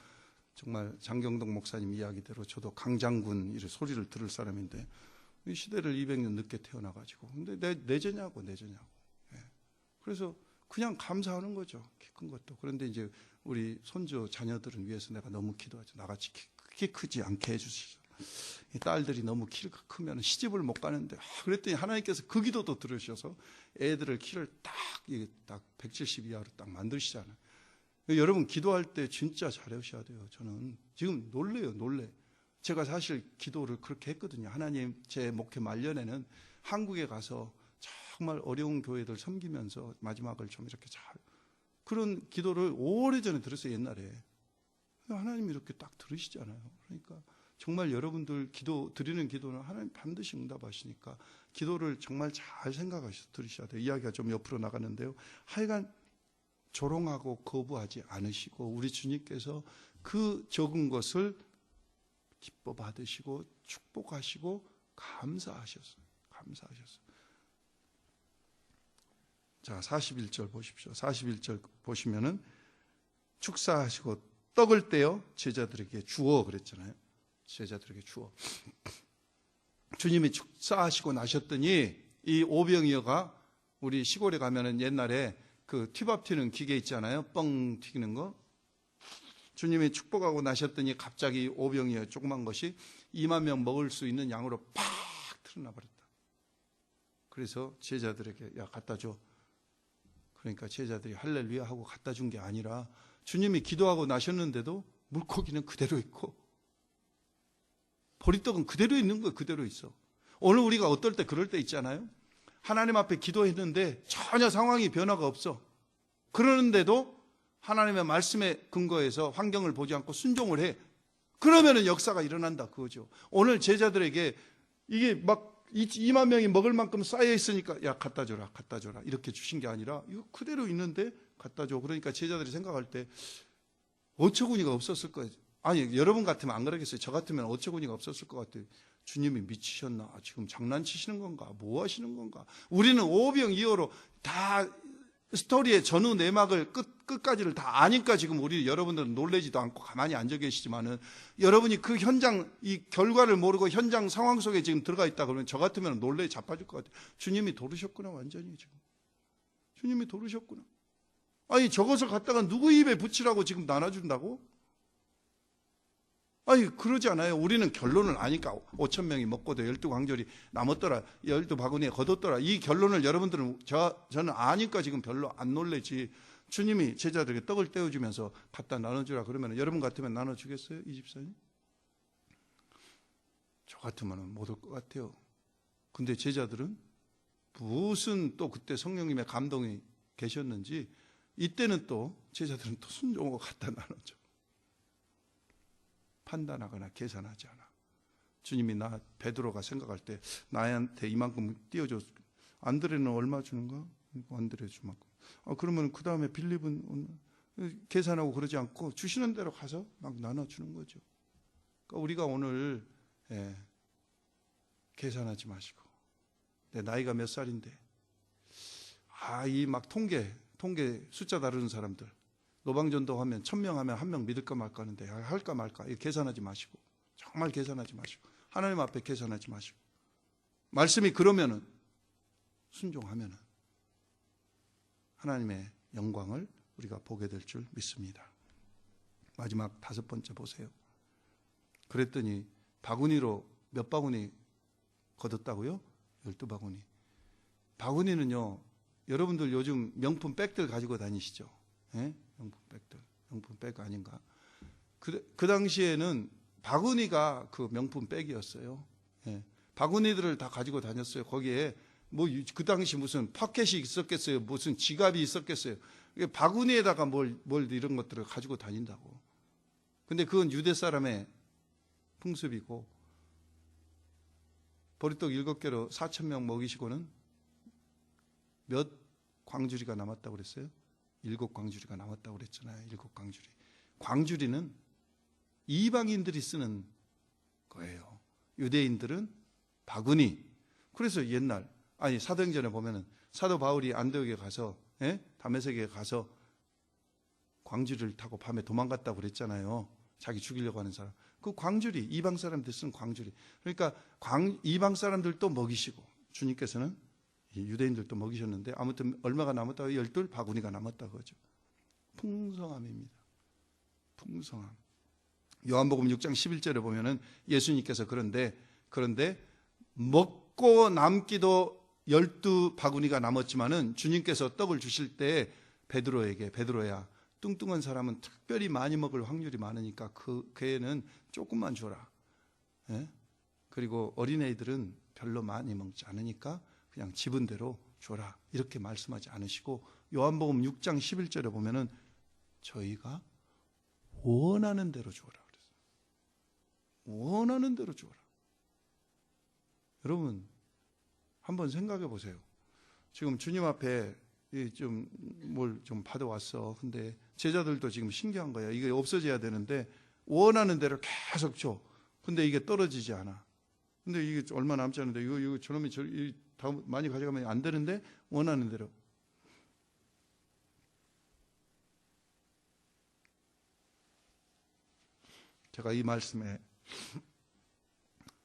정말 장경동 목사님 이야기대로 저도 강장군 이런 소리를 들을 사람인데 이 시대를 200년 늦게 태어나가지고 근데 내 죄냐고. 예. 그래서 그냥 감사하는 거죠. 키 큰 것도. 그런데 이제 우리 손주 자녀들은 위해서 내가 너무 기도하죠. 나같이 키 크지 않게 해주시죠. 이 딸들이 너무 키가 크면 시집을 못 가는데, 그랬더니 하나님께서 그 기도도 들으셔서 애들을 키를 딱 170 이하로 딱 만드시잖아요. 여러분 기도할 때 진짜 잘하셔야 돼요. 저는 지금 놀래요. 제가 사실 기도를 그렇게 했거든요. 하나님, 제 목회 말년에는 한국에 가서 정말 어려운 교회들 섬기면서 마지막을 좀 이렇게 잘, 그런 기도를 오래전에 들었어요. 옛날에. 하나님이 이렇게 딱 들으시잖아요. 그러니까 정말 여러분들 드리는 기도는 하나님 반드시 응답하시니까 기도를 정말 잘 생각하셔서 들으셔야 돼요. 이야기가 좀 옆으로 나가는데요. 하여간 조롱하고 거부하지 않으시고 우리 주님께서 그 적은 것을 기뻐 받으시고 축복하시고 감사하셨어요. 자, 41절 보십시오. 41절 보시면은 축사하시고 떡을 떼어 제자들에게 주어 그랬잖아요. 제자들에게 주어. 주님이 축사하시고 나셨더니 이 오병이어가, 우리 시골에 가면은 옛날에 그 튀밥 튀는 기계 있잖아요. 뻥 튀기는 거. 주님이 축복하고 나셨더니 갑자기 오병이어 조그만 것이 2만 명 먹을 수 있는 양으로 팍 틀어나 버렸다. 그래서 제자들에게 야 갖다 줘. 그러니까 제자들이 할렐루야 하고 갖다 준 게 아니라 주님이 기도하고 나셨는데도 물고기는 그대로 있고 보리떡은 그대로 있는 거예요. 그대로 있어. 오늘 우리가 어떨 때 그럴 때 있잖아요. 하나님 앞에 기도했는데 전혀 상황이 변화가 없어. 그러는데도 하나님의 말씀에 근거해서 환경을 보지 않고 순종을 해. 그러면은 역사가 일어난다 그거죠. 오늘 제자들에게 이게 막 2만 명이 먹을 만큼 쌓여 있으니까 야 갖다 줘라 이렇게 주신 게 아니라 이거 그대로 있는데 갖다 줘. 그러니까 제자들이 생각할 때 어처구니가 없었을 거예요. 아니 여러분 같으면 안 그러겠어요. 저 같으면 어처구니가 없었을 것 같아요. 주님이 미치셨나? 지금 장난치시는 건가? 뭐 하시는 건가? 우리는 오병이어로 다 스토리의 전후 내막을 끝까지를 다 아니까 지금 우리 여러분들은 놀라지도 않고 가만히 앉아 계시지만은 여러분이 그 현장 이 결과를 모르고 현장 상황 속에 지금 들어가 있다 그러면 저 같으면 놀래 자빠질 것 같아요. 주님이 도르셨구나 완전히 지금. 주님이 도르셨구나. 아니 저것을 갖다가 누구 입에 붙이라고 지금 나눠준다고? 아니 그러지 않아요. 우리는 결론을 아니까 5천 명이 먹고도 12광절이 남았더라 12바구니에 거뒀더라 이 결론을 여러분들은 저는 아니까 지금 별로 안 놀래지. 주님이 제자들에게 떡을 떼어주면서 갖다 나눠주라 그러면 여러분 같으면 나눠주겠어요? 이 집사님? 저 같으면 못 올 것 같아요. 근데 제자들은 무슨 또 그때 성령님의 감동이 계셨는지 이때는 또 제자들은 또 순종하고 갖다 나눠줘. 판단하거나 계산하지 않아. 주님이 베드로가 생각할 때 나한테 이만큼 띄워줘. 안드레는 얼마 주는가? 안드레 주만큼. 그러면 그 다음에 빌립은 계산하고 그러지 않고 주시는 대로 가서 막 나눠주는 거죠. 그러니까 우리가 오늘 계산하지 마시고 내 나이가 몇 살인데 이 막 통계 숫자 다루는 사람들 노방전도 하면 1000명 하면 1명 믿을까 말까 하는데 할까 말까 계산하지 마시고 정말 계산하지 마시고 하나님 앞에 계산하지 마시고 말씀이 그러면은 순종하면은 하나님의 영광을 우리가 보게 될 줄 믿습니다. 마지막 5번째 보세요. 그랬더니 바구니로 몇 바구니 거뒀다고요? 12바구니. 바구니는요 여러분들 요즘 명품 백들 가지고 다니시죠? 예? 명품 백들, 명품 백 아닌가? 그 당시에는 바구니가 그 명품 백이었어요. 예. 바구니들을 다 가지고 다녔어요. 거기에 뭐 그 당시 무슨 파켓이 있었겠어요? 무슨 지갑이 있었겠어요? 바구니에다가 뭘 이런 것들을 가지고 다닌다고. 근데 그건 유대 사람의 풍습이고 보리떡 7개로 4,000명 먹이시고는 몇 광주리가 남았다고 그랬어요? 7광주리가 남았다고 그랬잖아요. 7광주리. 광주리는 이방인들이 쓰는 거예요. 유대인들은 바구니. 그래서 옛날 사도행전에 보면은 사도 바울이 안디옥에 가서 다메섹에 가서 광주리를 타고 밤에 도망갔다고 그랬잖아요. 자기 죽이려고 하는 사람. 그 광주리, 이방 사람들 쓰는 광주리. 그러니까 이방 사람들도 먹이시고 주님께서는 유대인들도 먹이셨는데 아무튼 얼마가 남았다고 12바구니가 남았다 그러죠. 풍성함입니다. 풍성함. 요한복음 6장 11절에 보면은 예수님께서 그런데 먹고 남기도 12바구니가 남았지만은 주님께서 떡을 주실 때 베드로에게 베드로야 뚱뚱한 사람은 특별히 많이 먹을 확률이 많으니까 그 애는 조금만 줘라. 예? 그리고 어린애들은 별로 많이 먹지 않으니까 그냥 지분대로 줘라. 이렇게 말씀하지 않으시고 요한복음 6장 11절에 보면은 저희가 원하는 대로 주어라 그랬어요. 원하는 대로 주어라. 여러분 한번 생각해 보세요. 지금 주님 앞에 뭘 좀 받아왔어. 근데 제자들도 지금 신기한 거야. 이게 없어져야 되는데 원하는 대로 계속 줘. 근데 이게 떨어지지 않아. 근데 이게 얼마 남지 않은데 이거 저놈이 다음 많이 가져가면 안 되는데 원하는 대로. 제가 이 말씀에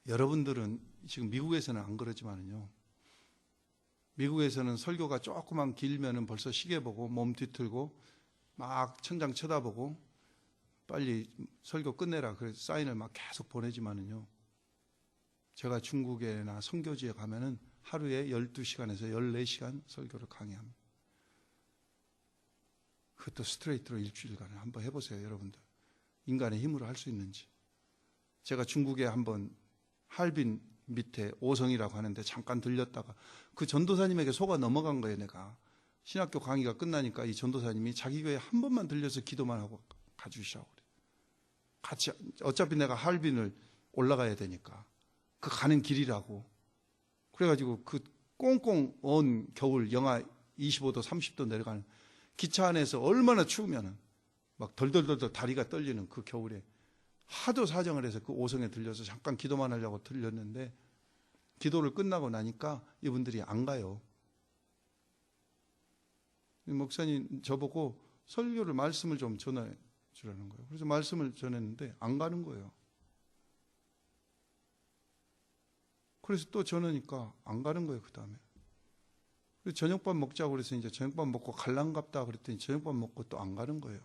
여러분들은 지금 미국에서는 안 그러지만은요. 미국에서는 설교가 조금만 길면은 벌써 시계 보고 몸 뒤틀고 막 천장 쳐다보고 빨리 설교 끝내라. 그래서 사인을 막 계속 보내지만은요. 제가 중국에나 선교지에 가면은 하루에 12시간에서 14시간 설교를 강의합니다. 그것도 스트레이트로 일주일간을 한번 해보세요, 여러분들. 인간의 힘으로 할 수 있는지. 제가 중국에 한번 할빈 밑에 오성이라고 하는데 잠깐 들렸다가 그 전도사님에게 속아 넘어간 거예요. 내가 신학교 강의가 끝나니까 이 전도사님이 자기 교회에 한 번만 들려서 기도만 하고 가주시라고 그래요. 같이 어차피 내가 할빈을 올라가야 되니까 그 가는 길이라고. 그래가지고 그 꽁꽁 언 겨울 영하 25도 30도 내려가는 기차 안에서 얼마나 추우면은 막 덜덜덜덜 다리가 떨리는 그 겨울에 하도 사정을 해서 그 오성에 들려서 잠깐 기도만 하려고 들렸는데 기도를 끝나고 나니까 이분들이 안 가요. 목사님 저보고 설교를 말씀을 좀 전해 주라는 거예요. 그래서 말씀을 전했는데 안 가는 거예요. 그래서 또 전하니까 안 가는 거예요. 그 다음에 저녁밥 먹자고 그래서 이제 저녁밥 먹고 갈랑갑다 그랬더니 저녁밥 먹고 또 안 가는 거예요.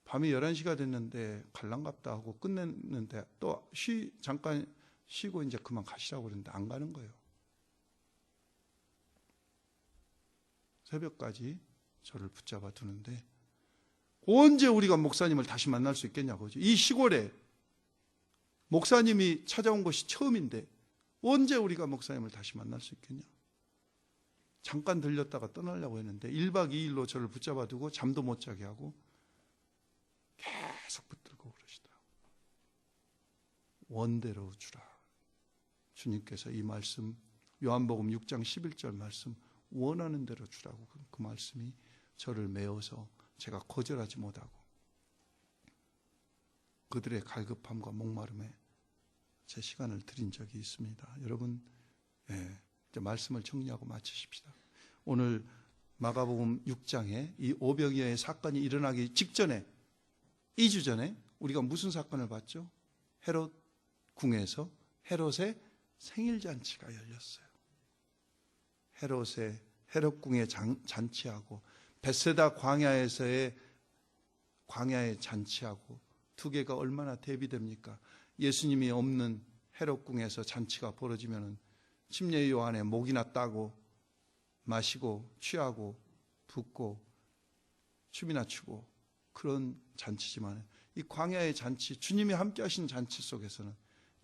밤이 11시가 됐는데 갈랑갑다 하고 끝냈는데 또 잠깐 쉬고 이제 그만 가시라고 그랬는데 안 가는 거예요. 새벽까지 저를 붙잡아 두는데 언제 우리가 목사님을 다시 만날 수 있겠냐고. 이 시골에 목사님이 찾아온 것이 처음인데 언제 우리가 목사님을 다시 만날 수 있겠냐. 잠깐 들렸다가 떠나려고 했는데 1박 2일로 저를 붙잡아 두고 잠도 못 자게 하고 계속 붙들고 그러시더라고요. 원대로 주라. 주님께서 이 말씀 요한복음 6장 11절 말씀 원하는 대로 주라고 그 말씀이 저를 메어서 제가 거절하지 못하고 그들의 갈급함과 목마름에 제 시간을 드린 적이 있습니다. 여러분, 이제 말씀을 정리하고 마치십시다. 오늘 마가복음 6장에 이 오병이어의 사건이 일어나기 직전에 2주 전에 우리가 무슨 사건을 봤죠? 헤롯 궁에서 헤롯의 생일잔치가 열렸어요. 헤롯 궁의 잔치하고 벳세다 광야에서의 광야의 잔치하고 두 개가 얼마나 대비됩니까? 예수님이 없는 헤롯 궁에서 잔치가 벌어지면은 침례 요한의 목이나 따고 마시고 취하고 붓고 춤이나 추고 그런 잔치지만 이 광야의 잔치, 주님이 함께 하신 잔치 속에서는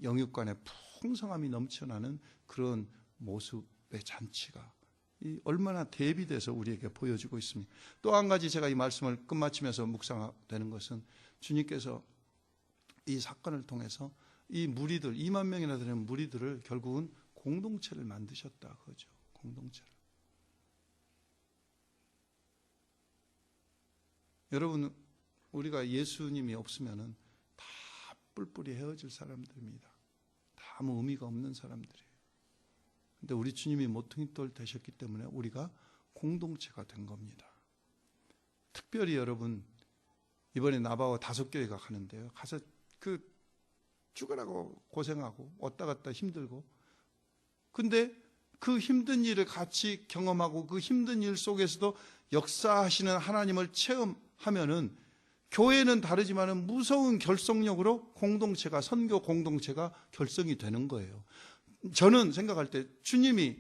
영육간의 풍성함이 넘쳐나는 그런 모습의 잔치가 얼마나 대비돼서 우리에게 보여지고 있습니다. 또 한 가지 제가 이 말씀을 끝마치면서 묵상되는 것은 주님께서 이 사건을 통해서 이 무리들, 2만 명이나 되는 무리들을 결국은 공동체를 만드셨다 그거죠. 공동체를. 여러분, 우리가 예수님이 없으면은 다 뿔뿔이 헤어질 사람들입니다. 다 아무 의미가 없는 사람들이에요. 근데 우리 주님이 모퉁이돌 되셨기 때문에 우리가 공동체가 된 겁니다. 특별히 여러분, 이번에 나바와 5교회가 가는데요. 가서 죽으라고 고생하고 왔다 갔다 힘들고 근데 그 힘든 일을 같이 경험하고 그 힘든 일 속에서도 역사하시는 하나님을 체험하면은 교회는 다르지만은 무서운 결속력으로 공동체가, 선교 공동체가 결성이 되는 거예요. 저는 생각할 때 주님이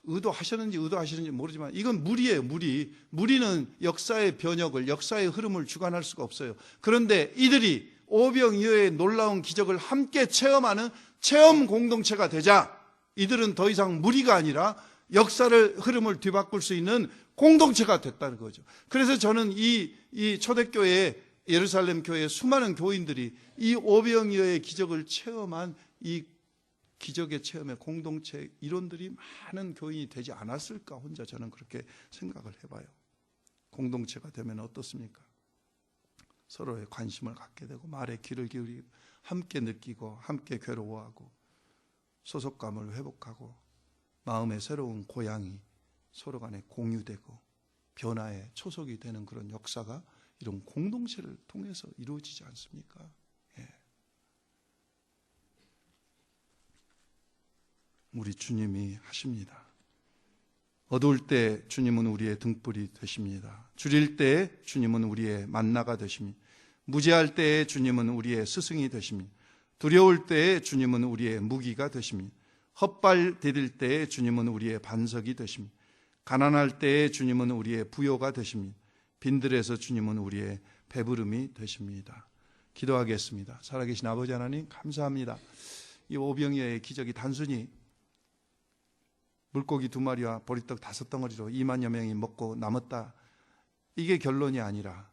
의도하시는지 모르지만 이건 무리예요, 무리. 무리는 역사의 변혁을, 역사의 흐름을 주관할 수가 없어요. 그런데 이들이 오병이어의 놀라운 기적을 함께 체험하는 체험 공동체가 되자 이들은 더 이상 무리가 아니라 역사를 흐름을 뒤바꿀 수 있는 공동체가 됐다는 거죠. 그래서 저는 이 초대교회, 예루살렘 교회의 수많은 교인들이 이 오병이어의 기적을 체험한 이 기적의 체험의 공동체 이론들이 많은 교인이 되지 않았을까, 혼자 저는 그렇게 생각을 해봐요. 공동체가 되면 어떻습니까? 서로의 관심을 갖게 되고 말에 귀를 기울이고 함께 느끼고 함께 괴로워하고 소속감을 회복하고 마음의 새로운 고향이 서로 간에 공유되고 변화의 초석이 되는 그런 역사가 이런 공동체를 통해서 이루어지지 않습니까? 예. 우리 주님이 하십니다. 어두울 때 주님은 우리의 등불이 되십니다. 주릴 때 주님은 우리의 만나가 되십니다. 무죄할 때에 주님은 우리의 스승이 되십니다. 두려울 때에 주님은 우리의 무기가 되십니다. 헛발 디딜 때에 주님은 우리의 반석이 되십니다. 가난할 때에 주님은 우리의 부요가 되십니다. 빈들에서 주님은 우리의 배부름이 되십니다. 기도하겠습니다. 살아계신 아버지 하나님 감사합니다. 이 오병이어의 기적이 단순히 물고기 2마리와 보리떡 5덩어리로 2만여 명이 먹고 남았다, 이게 결론이 아니라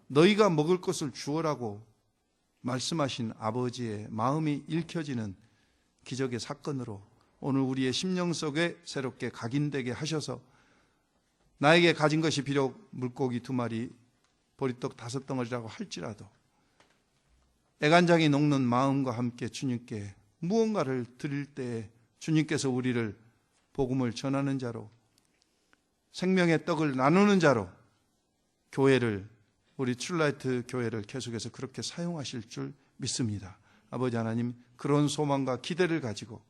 너희가 먹을 것을 주어라고 말씀하신 아버지의 마음이 읽혀지는 기적의 사건으로 오늘 우리의 심령 속에 새롭게 각인되게 하셔서 나에게 가진 것이 비록 물고기 2마리 보리떡 5덩어리라고 할지라도 애간장이 녹는 마음과 함께 주님께 무언가를 드릴 때에 주님께서 우리를 복음을 전하는 자로, 생명의 떡을 나누는 자로 교회를, 우리 출라이트 교회를 계속해서 그렇게 사용하실 줄 믿습니다. 아버지 하나님, 그런 소망과 기대를 가지고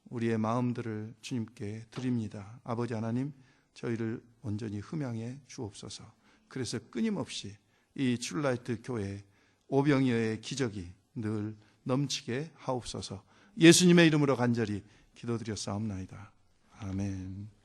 우리의 마음들을 주님께 드립니다. 아버지 하나님, 저희를 온전히 흠양해 주옵소서. 그래서 끊임없이 이 출라이트 교회 오병이어의 기적이 늘 넘치게 하옵소서. 예수님의 이름으로 간절히 기도드렸사옵나이다. 아멘.